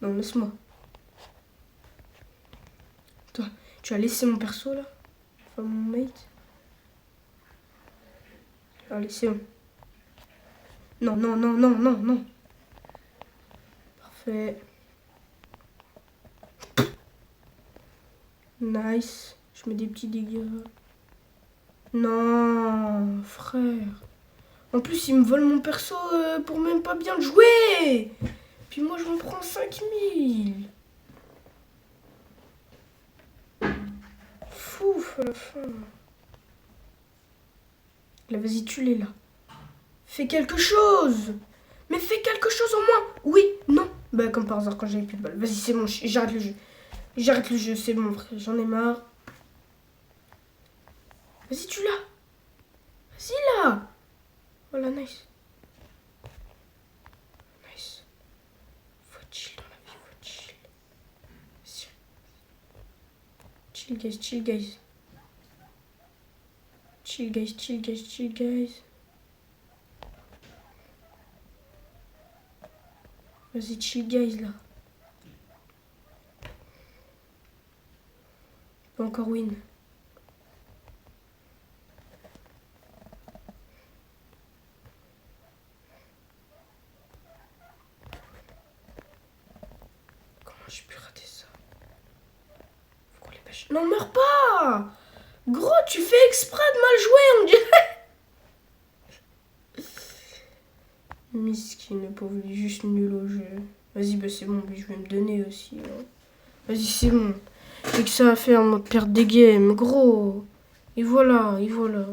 Speaker 1: Non, laisse-moi. Toi, tu as laissé mon perso là? Enfin, mon mate. Allez, c'est bon. Non, non, non, non, non, non. Parfait. Nice. Je mets des petits dégâts. Non, frère. En plus, il me vole mon perso pour même pas bien le jouer. Puis moi, je m'en prends 5000. Fouf à la fin. Là, vas-y, tue-les là. Fais quelque chose. Mais fais quelque chose au moins. Oui, non. Bah, comme par hasard, quand j'avais plus de balles. Vas-y, c'est bon, j'arrête le jeu. J'arrête le jeu, c'est bon, frère. J'en ai marre. Vas-y, tue-la. Vas-y, là. Voilà, nice. Nice. Faut chill dans la vie, faut chill. Chill, guys, chill, guys. Chill, guys, chill, guys, chill, guys. Vas-y, chill, guys, là. Pas encore win. Comment j'ai pu rater ça? Faut qu'on les pêche. Non, meurs pas! Gros, tu fais exprès de mal jouer, on dirait. Miskin, le pauvre, il est juste nul au jeu. Vas-y, bah c'est bon, je vais me donner aussi. Hein. Vas-y, c'est bon. J'ai que ça à faire, moi, de perdre des games, gros. Et voilà, et voilà.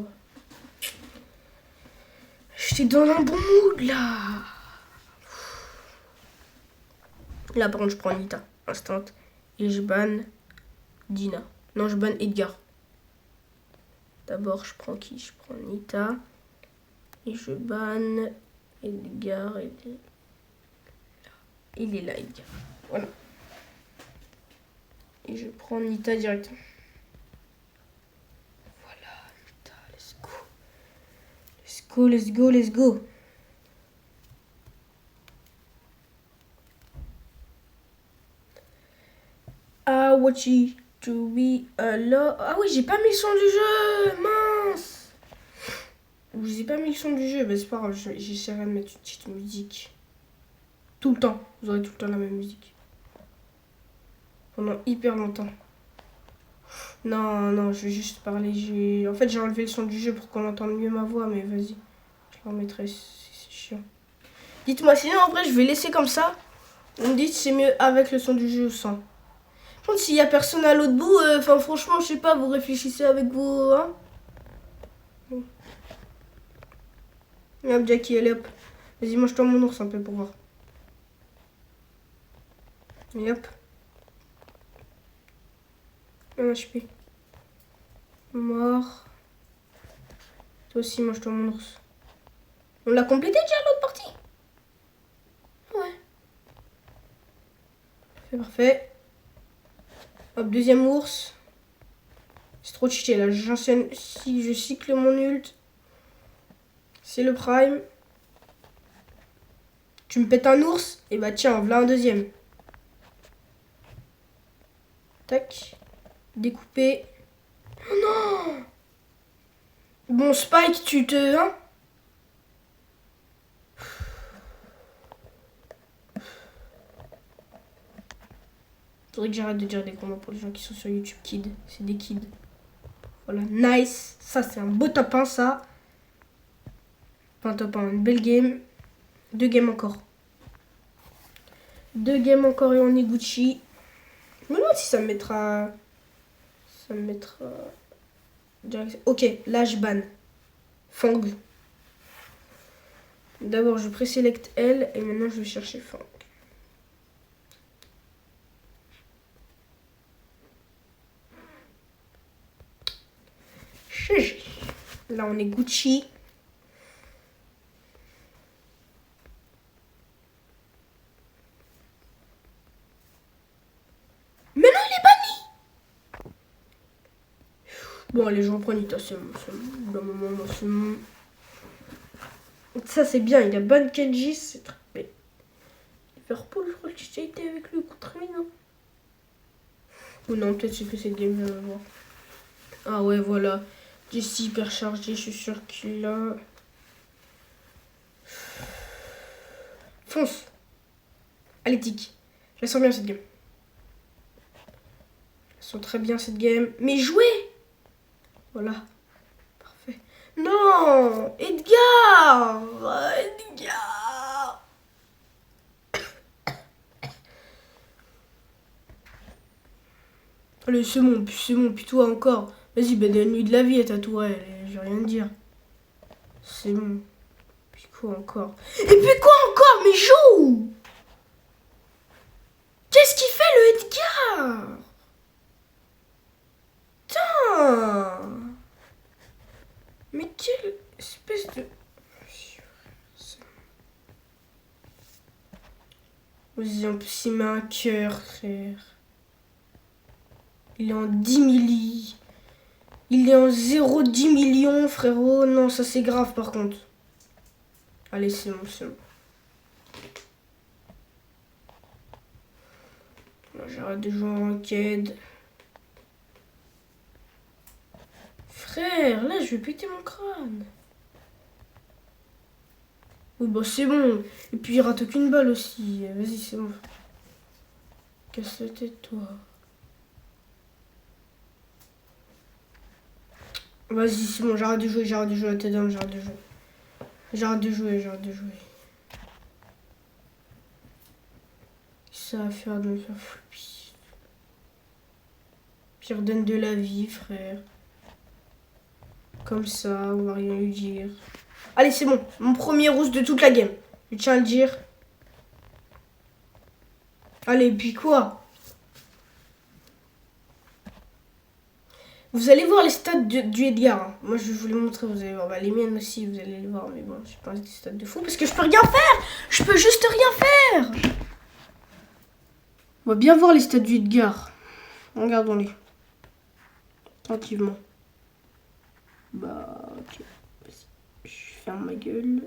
Speaker 1: J'étais dans un bon mood, là. Là, par contre, je prends Nita, instant. Et je banne Dina. Non, je banne Edgar. D'abord, je prends qui? Je prends Nita. Et je banne Edgar. Il est là, Edgar. Voilà. Et je prends Nita directement. Voilà, Nita, let's go. Let's go, let's go, let's go. I want you to be alone. Ah oui, j'ai pas mis le son du jeu, mince. Je n'ai pas mis le son du jeu, mais c'est pas grave, j'essaierai de mettre une petite musique. Tout le temps, vous aurez tout le temps la même musique. Pendant hyper longtemps. Non, non, je vais juste parler. En fait, j'ai enlevé le son du jeu pour qu'on entende mieux ma voix, mais vas-y. Je le remettrai, c'est chiant. Dites-moi, sinon en vrai, je vais laisser comme ça. On me dit que c'est mieux avec le son du jeu ou sans. Par contre, s'il y a personne à l'autre bout, enfin franchement, je sais pas, vous réfléchissez avec vos... Hein. Hop, Jackie, allez hop. Vas-y, mange-toi mon ours un peu pour voir. Et hop. 1 HP. Mort. Toi aussi, mange-toi mon ours. On l'a complété déjà l'autre partie? Ouais. C'est parfait. Hop, deuxième ours. C'est trop cheaté là. J'enchaîne. Si je cycle mon ult. C'est le prime. Tu me pètes un ours? Et bah tiens, voilà un deuxième. Tac. Découpé. Oh non! Bon, Spike, tu te... Hein? Faudrait que j'arrête de dire des combats pour les gens qui sont sur YouTube Kids. C'est des kids. Voilà, nice. Ça, c'est un beau top 1, ça. Pas un top 1, une belle game. 2 games encore. 2 games encore et on est Gucci. Je me demande si ça me mettra... Ça me mettra... Ok, là, je banne. Fang. D'abord, je présélecte elle et maintenant, je vais chercher Fang. Là, on est Gucci. Mais non, il est banni. Bon, allez, je reprends Nita, c'est bon. D'un moment, c'est bon. Ça, c'est bien. Il a bonne Kenji. C'est très... Mais Liverpool, je crois que j'ai été avec lui contre lui, non? Ou non, peut-être c'est que cette game, je vais voir. Ah ouais, voilà. Jesse hyper chargé, je suis sûr qu'il a... Fonce. Allez, tic. Je la sens bien, cette game. Je la sens très bien, cette game. Mais jouez. Voilà. Parfait. Non, Edgar. Edgar. Allez, c'est bon, puis toi encore. Vas-y, ben donne-lui de la vie à ta tourelle, je vais rien dire. C'est bon. Puis quoi encore? Et puis quoi encore? Mais joue! Qu'est-ce qu'il fait le Edgar? Putain! Mais quelle espèce de... Vas-y, en plus il met un cœur, frère. Il est en 10 milli. Il est en 0,10 millions, frérot. Non, ça c'est grave par contre. Allez, c'est bon, c'est bon. J'arrête de jouer en ranked. Frère, là je vais péter mon crâne. Oui, bah c'est bon. Et puis il rate aucune balle aussi. Vas-y, c'est bon. Casse la tête, toi. Vas-y, c'est bon, j'arrête de jouer à tes dames, j'arrête de jouer. J'arrête de jouer. Ça va faire de me faire flipper. Puis redonne de la vie, frère. Comme ça, on va rien lui dire. Allez, c'est bon. Mon premier rouge de toute la game. Je tiens à le dire. Allez, puis quoi? Vous allez voir les stats du Edgar. Hein. Moi, je vais vous les montrer. Vous allez voir. Bah, les miennes aussi, vous allez les voir. Mais bon, j'ai pas des stats de fou parce que je peux rien faire. Je peux juste rien faire. On va bien voir les stats du Edgar. Regardons-les. Attentivement. Bah, ok. Je ferme ma gueule.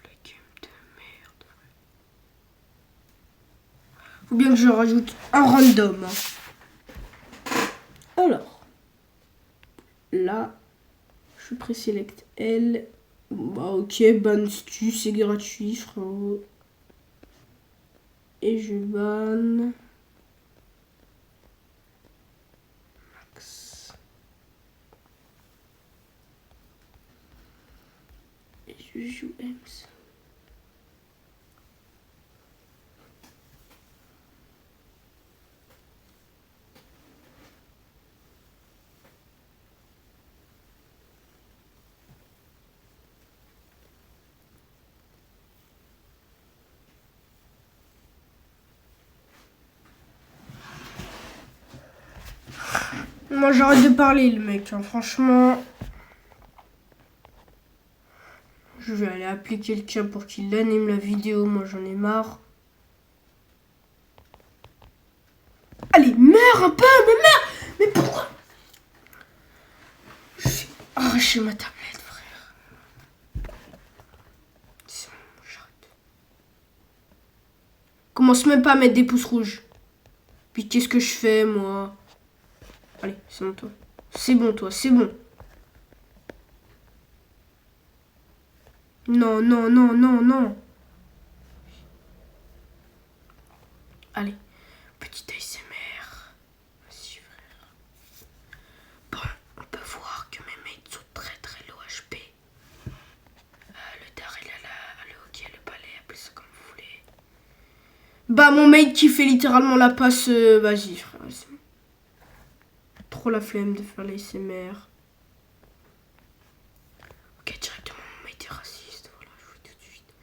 Speaker 1: La game de merde. Faut bien que je rajoute un random. Alors. Là. Je présélecte L. Bah ok, ban stu, c'est gratuit, frérot. Et je banne. Max. Et je joue Ems. Moi j'arrête de parler le mec, hein. Franchement. Je vais aller appeler quelqu'un pour qu'il anime la vidéo, moi j'en ai marre. Allez, meurs un peu, mais meurs. Mais pourquoi? Je vais arracher ma tablette, frère. C'est bon, j'arrête. Commence même pas à mettre des pouces rouges. Puis qu'est-ce que je fais, moi? Allez, c'est bon, toi. C'est bon, toi, c'est bon. Non, non, non, non, non. Allez, petit ASMR. Vas-y, frère. Bon, on peut voir que mes mates sont très très low HP. Le dar, il a le hockey, le balai, appelez ça comme vous voulez. Bah, mon mate qui fait littéralement la passe. Vas-y, frère. Trop la flemme de faire l'ASMR. Ok, directement, mon mate est raciste. Voilà, je vous le dis tout de suite.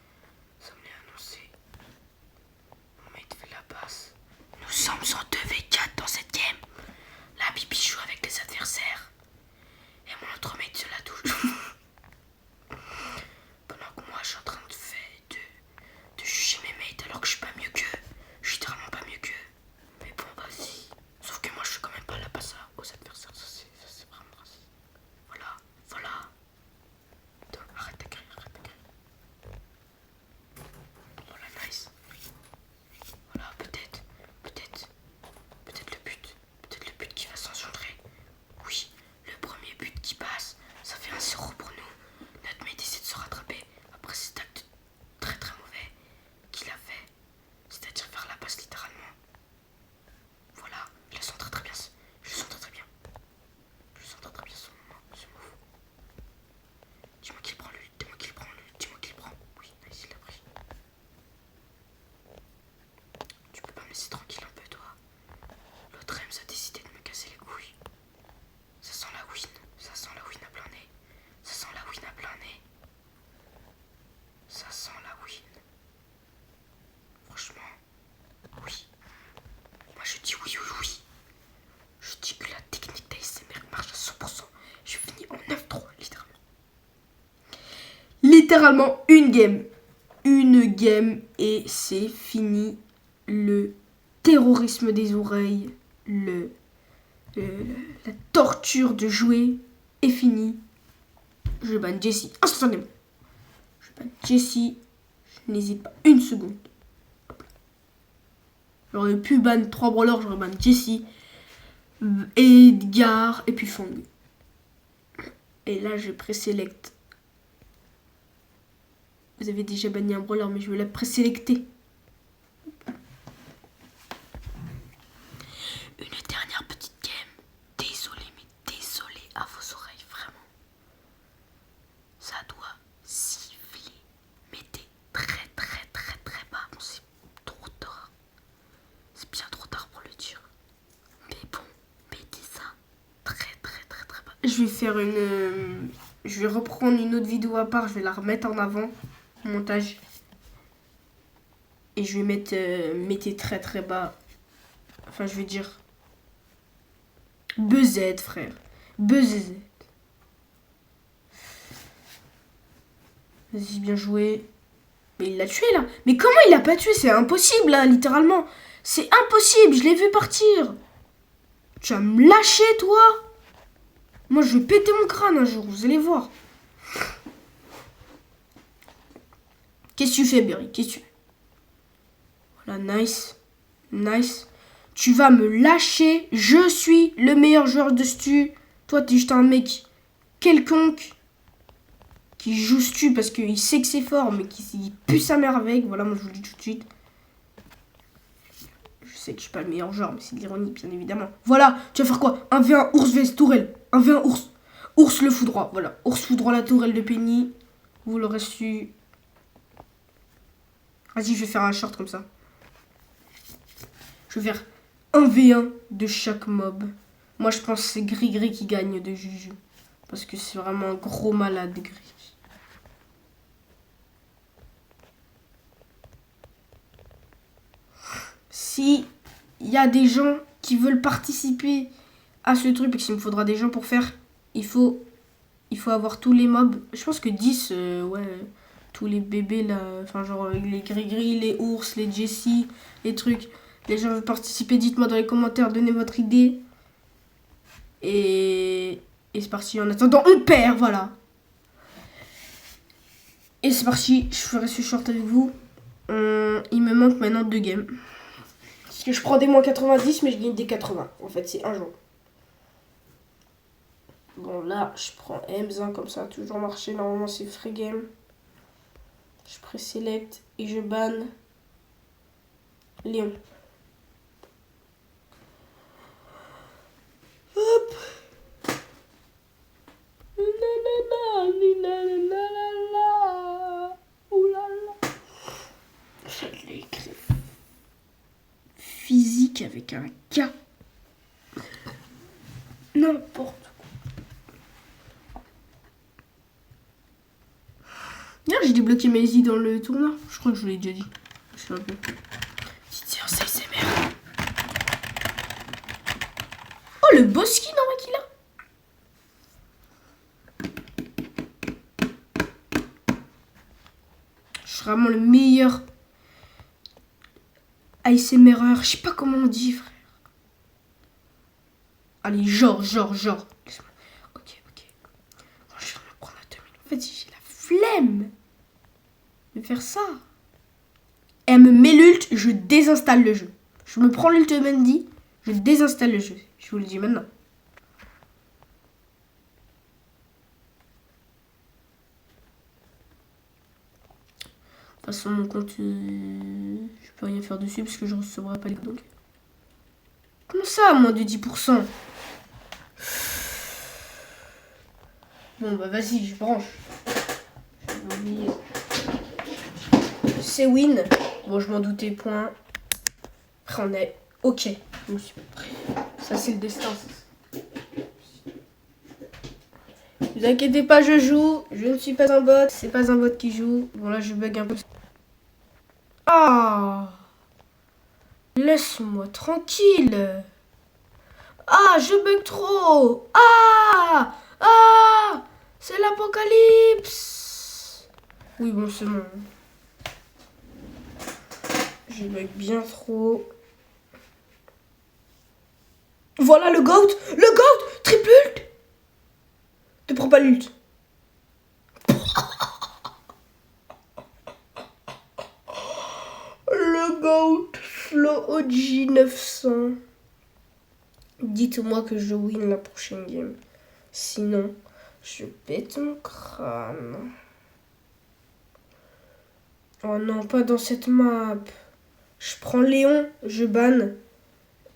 Speaker 1: Ça me l'a annoncé. Mon mate fait la passe. Nous sommes en 2v4 dans cette game. La Bibi joue avec les adversaires. Et mon autre mate se la touche. Pendant que moi je suis en train de juger mes mates alors que je suis pas mieux qu'eux. Je suis littéralement pas mieux qu'eux. Mais bon, vas-y. Sauf que moi je littéralement une game. Une game et c'est fini. Le terrorisme des oreilles, la torture de jouer est finie. Je banne Jessie instantanément. Je banne Jessie. Je n'hésite pas une seconde. J'aurais pu ban 3 brawlers, j'aurais ban Jessie, Edgar et puis Fang. Et là, je présélecte. Vous avez déjà banni un brawler, mais je vais la présélecter. Une dernière petite game. Désolé, mais désolé à vos oreilles, vraiment. Ça doit siffler. Mettez très très très très bas. Bon, c'est trop tard. C'est bien trop tard pour le dire. Mais bon, mettez ça très très très très bas. Je vais faire je vais reprendre une autre vidéo à part. Je vais la remettre en avant. Montage. Et je vais mettre mettez très très bas. Enfin, je vais dire BZ, frère. BZZ. Vas-y, bien joué. Mais il l'a tué, là. Mais comment il l'a pas tué? C'est impossible, là, littéralement. C'est impossible, je l'ai vu partir. Tu vas me lâcher, toi? Moi, je vais péter mon crâne un jour, vous allez voir. Qu'est-ce que tu fais, Berry? Qu'est-ce que tu fais? Voilà, nice. Nice. Tu vas me lâcher. Je suis le meilleur joueur de Stu. Toi, t'es juste un mec quelconque qui joue Stu parce qu'il sait que c'est fort, mais qui pue sa mère avec. Voilà, moi, je vous le dis tout de suite. Je sais que je suis pas le meilleur joueur, mais c'est de l'ironie, bien évidemment. Voilà, tu vas faire quoi? 1v1 ours vs tourelle. 1v1 ours. Ours le foudroie. Voilà, ours foudroie la tourelle de Penny. Vous l'aurez su. Vas-y, je vais faire un short comme ça. Je vais faire 1v1 de chaque mob. Moi, je pense que c'est Gris-Gris qui gagne de Juju. Parce que c'est vraiment un gros malade, Gris. Si il y a des gens qui veulent participer à ce truc, parce qu'il me faudra des gens pour faire, il faut avoir tous les mobs. Je pense que 10, ouais, tous les bébés là, enfin genre les Gris-Gris, les ours, les Jessie, les trucs. Les gens veulent participer, dites-moi dans les commentaires, donnez votre idée. Et c'est parti, en attendant, on perd, voilà. Et c'est parti, je ferai ce short avec vous. Il me manque maintenant 2 games. Parce que je prends des moins 90, mais je gagne des 80. En fait, c'est un jour. Bon, là, je prends M1 comme ça, toujours marché. Normalement, c'est free game. Je présélecte et je banne Léon. Hop. Je l'ai écrit. Physique avec un K. N'importe quoi. D'ailleurs, j'ai débloqué mes i dans le tournoi. Je crois que je vous l'ai déjà dit. Je sais un peu. Petite séance ASMR. Oh, le beau skin en vrai qu'il a. Je suis vraiment le meilleur ASMR. Je sais pas comment on dit, frère. Allez, genre. Ok. Bon, je vais me prendre à 2 minutes. En fait, j'ai la flemme de faire ça. Elle me met l'ult, je désinstalle le jeu. Je me prends l'ult Mandy, je désinstalle le jeu. Je vous le dis maintenant. De toute façon, mon compte, je peux rien faire dessus parce que je ne recevrai pas les codes. Donc. Comment ça, moins de 10%? Bon, bah vas-y, je branche. Je vais oublier. C'est win. Bon, je m'en doutais, point. Après, on est OK. Je me suis prêt. Ça, c'est le destin. Ne vous inquiétez pas, je joue. Je ne suis pas un bot. C'est pas un bot qui joue. Bon, là, je bug un peu. Ah! Laisse-moi tranquille. Ah, je bug trop. Ah! C'est l'apocalypse. Oui, bon, c'est bon. Je bug bien trop. Voilà le GOAT. Le GOAT. Triple ult. Te prends pas l'ult. Le GOAT. Flo OG 900. Dites-moi que je win la prochaine game. Sinon, je pète mon crâne. Oh non, pas dans cette map. Je prends Léon, je banne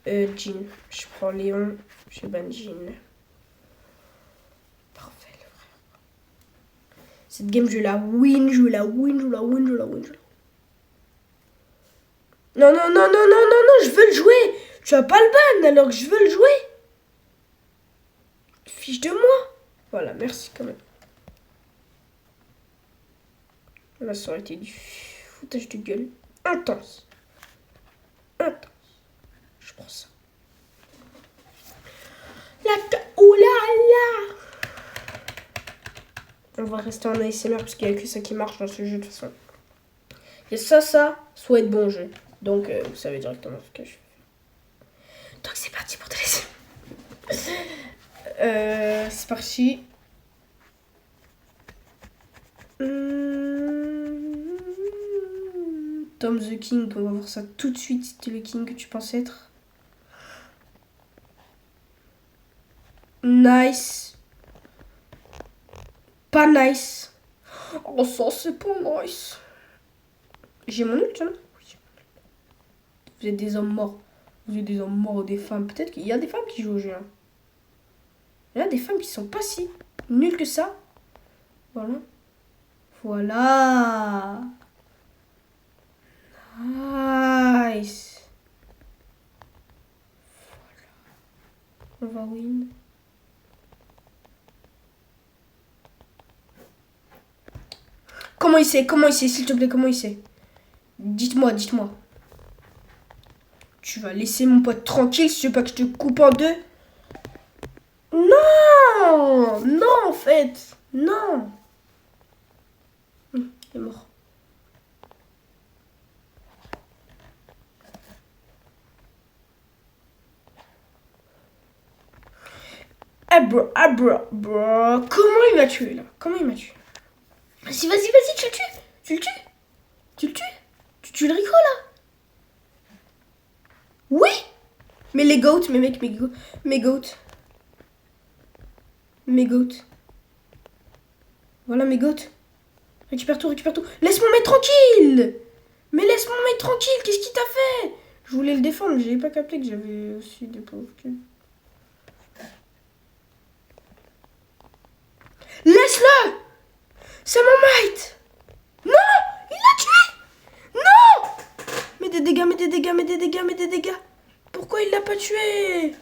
Speaker 1: Jean. Je prends Léon, je banne Jean. Parfait, le frère. Cette game, je la win, je la win. Non, je veux le jouer. Tu vas pas le ban alors que je veux le jouer. Fiche de moi. Voilà, merci quand même. Là, ça aurait été du foutage de gueule. Intense. Je prends ça. Oulala. On va rester en ASMR parce qu'il n'y a que ça qui marche dans ce jeu de toute façon. Il y a ça, soit être bon jeu. Donc, vous savez directement ce que je fais. Donc, c'est parti pour te laisser. C'est parti. Tom the King, on va voir ça tout de suite. C'était le King que tu pensais être. Nice. Pas nice. Oh, ça, c'est pas nice. J'ai mon ult, hein. Vous êtes des hommes morts. Vous êtes des hommes morts ou des femmes. Peut-être qu'il y a des femmes qui jouent au jeu. Hein. Il y a des femmes qui sont pas si nulles que ça. Voilà. Voilà. Nice. Voilà. On va win. Comment il sait, s'il te plaît, comment il sait? Dites-moi. Tu vas laisser mon pote tranquille si tu veux pas que je te coupe en deux? Non, en fait. Non. Il est mort. Bro. Comment il m'a tué, là? Vas-y, tu le tues. Tu tues le Rico, là. Oui. Mais les goats, mes goats. Voilà mes goats. Récupère tout. Laisse mon mec tranquille. Qu'est-ce qu'il t'a fait? Je voulais le défendre, mais j'avais pas capté que j'avais aussi des pauvres culs. Laisse-le. C'est mon mate. Non. Il l'a tué. Non. Mets des dégâts. Pourquoi il l'a pas tué?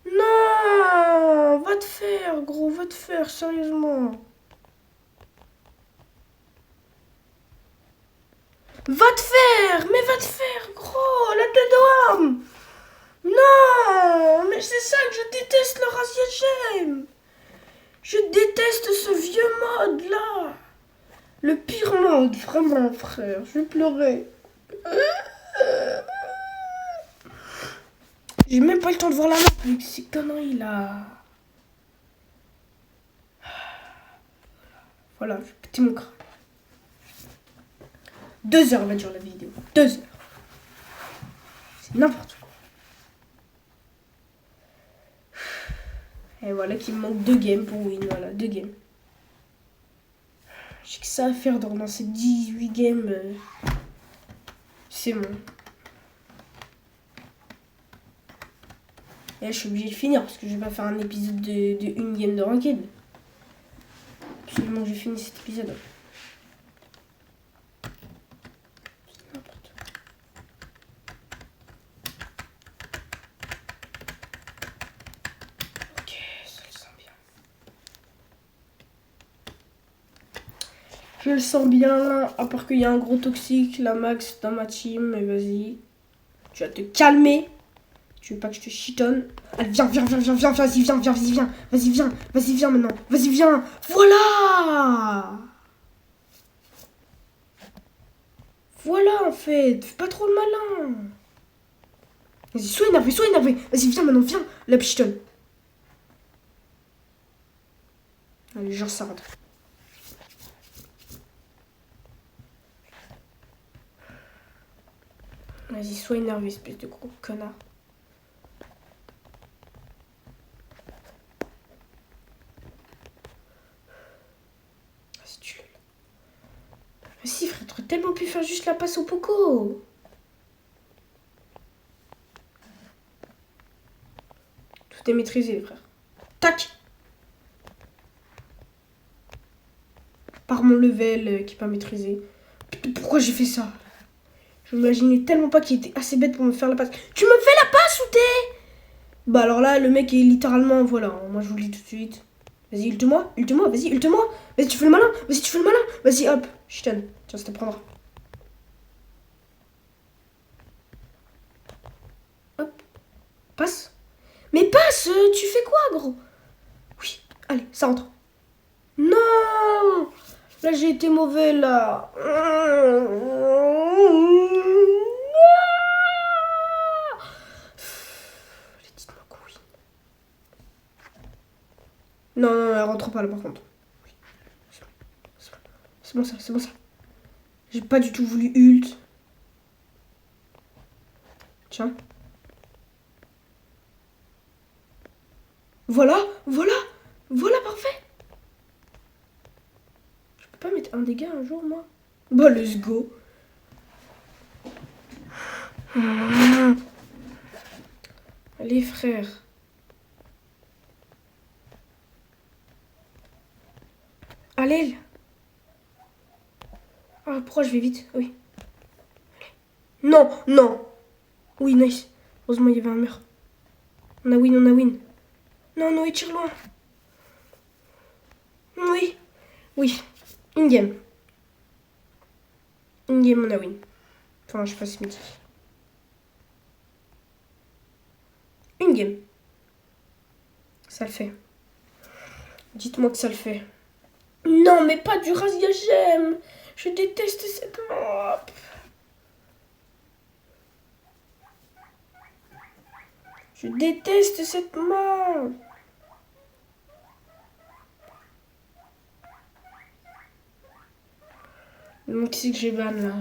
Speaker 1: Non. Va te faire, gros. Sérieusement. Va te faire, gros, la tête d'homme. Non, mais c'est ça que je déteste le racial. Je déteste ce vieux mode là. Le pire mode, vraiment, frère. Je vais pleurer. J'ai même pas eu le temps de voir la map avec ces conneries là. Voilà, je pétais mon crâne. 2 heures va durer la vidéo. 2 heures. C'est n'importe quoi. Et voilà qu'il me manque 2 games pour win. Voilà, 2 games. J'ai que ça à faire dans ces 18 games. C'est bon. Et là, je suis obligée de finir parce que je vais pas faire un épisode de une game de ranked. Absolument que j'ai fini cet épisode. Je le sens bien, à part qu'il y a un gros toxique, la Max dans ma team, mais vas-y. Tu vas te calmer. Tu veux pas que je te chitonne. Allez, viens, vas-y, viens maintenant. Vas-y, viens. Voilà. Voilà, en fait. Fais pas trop le malin. Vas-y, sois énervé, sois énervé. Vas-y, viens maintenant, viens. La pistonne. Allez, genre ça rentre. Vas-y, sois énervé, espèce de gros connard. Vas-y, tu le. Vas-y, frère, t'aurais tellement pu faire juste la passe au Poco. Tout est maîtrisé, frère. Tac. Par mon level qui est pas maîtrisé. Putain, pourquoi j'ai fait ça? Je m'imaginais tellement pas qu'il était assez bête pour me faire la passe. Tu me fais la passe ou t'es? Bah alors là, le mec est littéralement... Voilà, moi je vous le dis tout de suite. Vas-y, ulte-moi, vas-y, ulte-moi. Vas-y, tu fais le malin, vas-y, tu fais le malin. Vas-y, hop, je t'aime. Tiens, ça te prendra. Hop, passe. Mais passe, tu fais quoi, gros? Oui, allez, ça rentre. Non! Là, j'ai été mauvais, là. Dites-moi que oui. Non, non, elle rentre pas, là, par contre. Oui. C'est bon, ça, c'est bon, ça. J'ai pas du tout voulu ult. Tiens. Voilà, voilà, voilà, parfait. Je peux pas mettre un dégât un jour, moi? Bah, let's go. Allez, frère. Allez. Ah, pourquoi je vais vite? Oui. Non, non. Oui, nice. Heureusement, il y avait un mur. On a win, on a win. Non, Noé, tire loin. Oui. Oui. In-game. In-game, on a win. Enfin, je sais pas si midi. In-game. Ça le fait. Dites-moi que ça le fait. Non, mais pas du Razia Gem. Je déteste cette map. Je déteste cette map. Donc, qui c'est que j'ai ban là?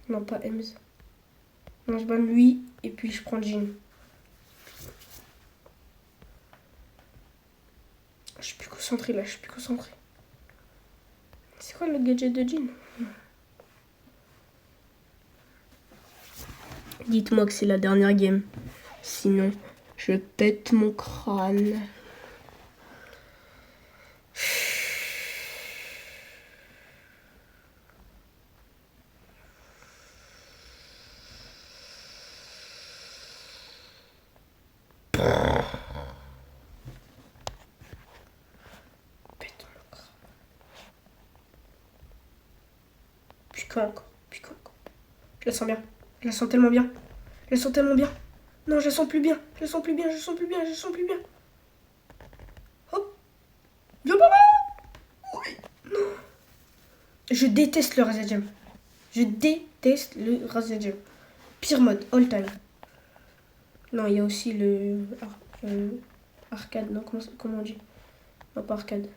Speaker 1: Non, pas Ems. Non, je ban lui et puis je prends Jin. Je suis plus concentré là, je suis plus concentré. C'est quoi le gadget de Jin? Dites-moi que c'est la dernière game. Sinon, je pète mon crâne. Pète mon crâne. Puis quand encore? Puis quand encore? Je la sens bien. Je la sens tellement bien. Je la sens tellement bien. Non, je la sens plus bien. Je la sens plus bien. Je la sens plus bien. Je la sens plus bien. Hop. Viens par là. Oui. Non. Je déteste le Razia Gem. Je déteste le Razia Gem. Pire mode, all time. Non, il y a aussi le arcade. Non, comment on dit? Non, pas arcade.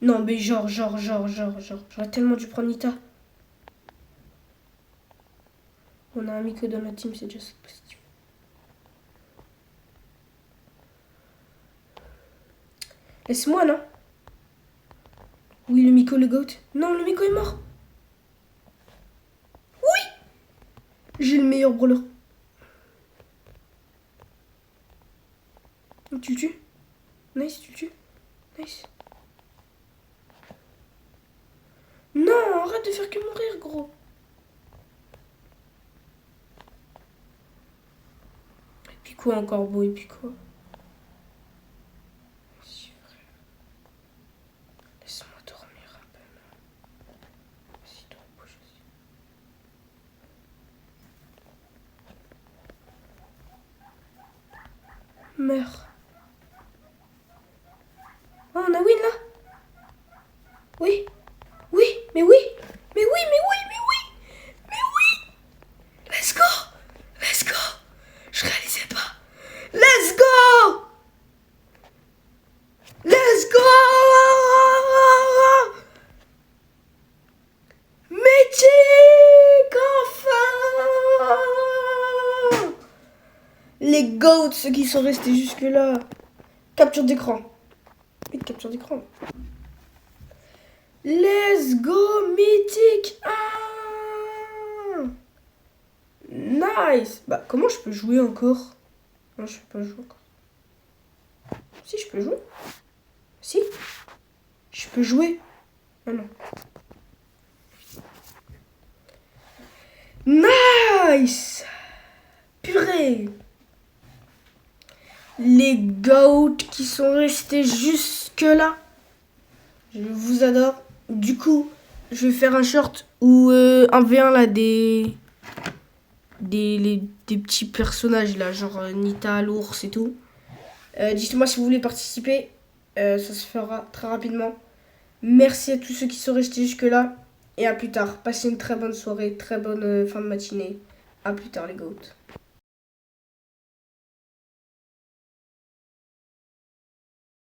Speaker 1: Non, mais genre. J'aurais tellement dû prendre Nita. On a un Miko dans la team, c'est déjà ça positif. Laisse-moi, non? Oui, le Miko, le GOAT. Non, le Miko est mort. Oui! J'ai le meilleur brawler. Tu le tues? Nice, tu le tues? Nice. Non, arrête de faire que mourir, gros. Et puis quoi encore, beau? Et puis quoi? Laisse-moi dormir un peu. Vas-y, te repose aussi. Meurs. Oh, on a win là? Oui. Les GOATs, ceux qui sont restés jusque-là. Capture d'écran. Vite, capture d'écran. Let's go, mythique. Ah, nice. Bah, comment je peux jouer encore? Non, je peux pas jouer encore. Si, je peux jouer. Si. Je peux jouer. Ah non. Nice. Purée. Les GOAT qui sont restés jusque-là. Je vous adore. Du coup, je vais faire un short ou un V1 là des petits personnages là, genre Nita, l'ours et tout. Dites-moi si vous voulez participer. Ça se fera très rapidement. Merci à tous ceux qui sont restés jusque-là. Et à plus tard. Passez une très bonne soirée, très bonne fin de matinée. À plus tard les GOAT.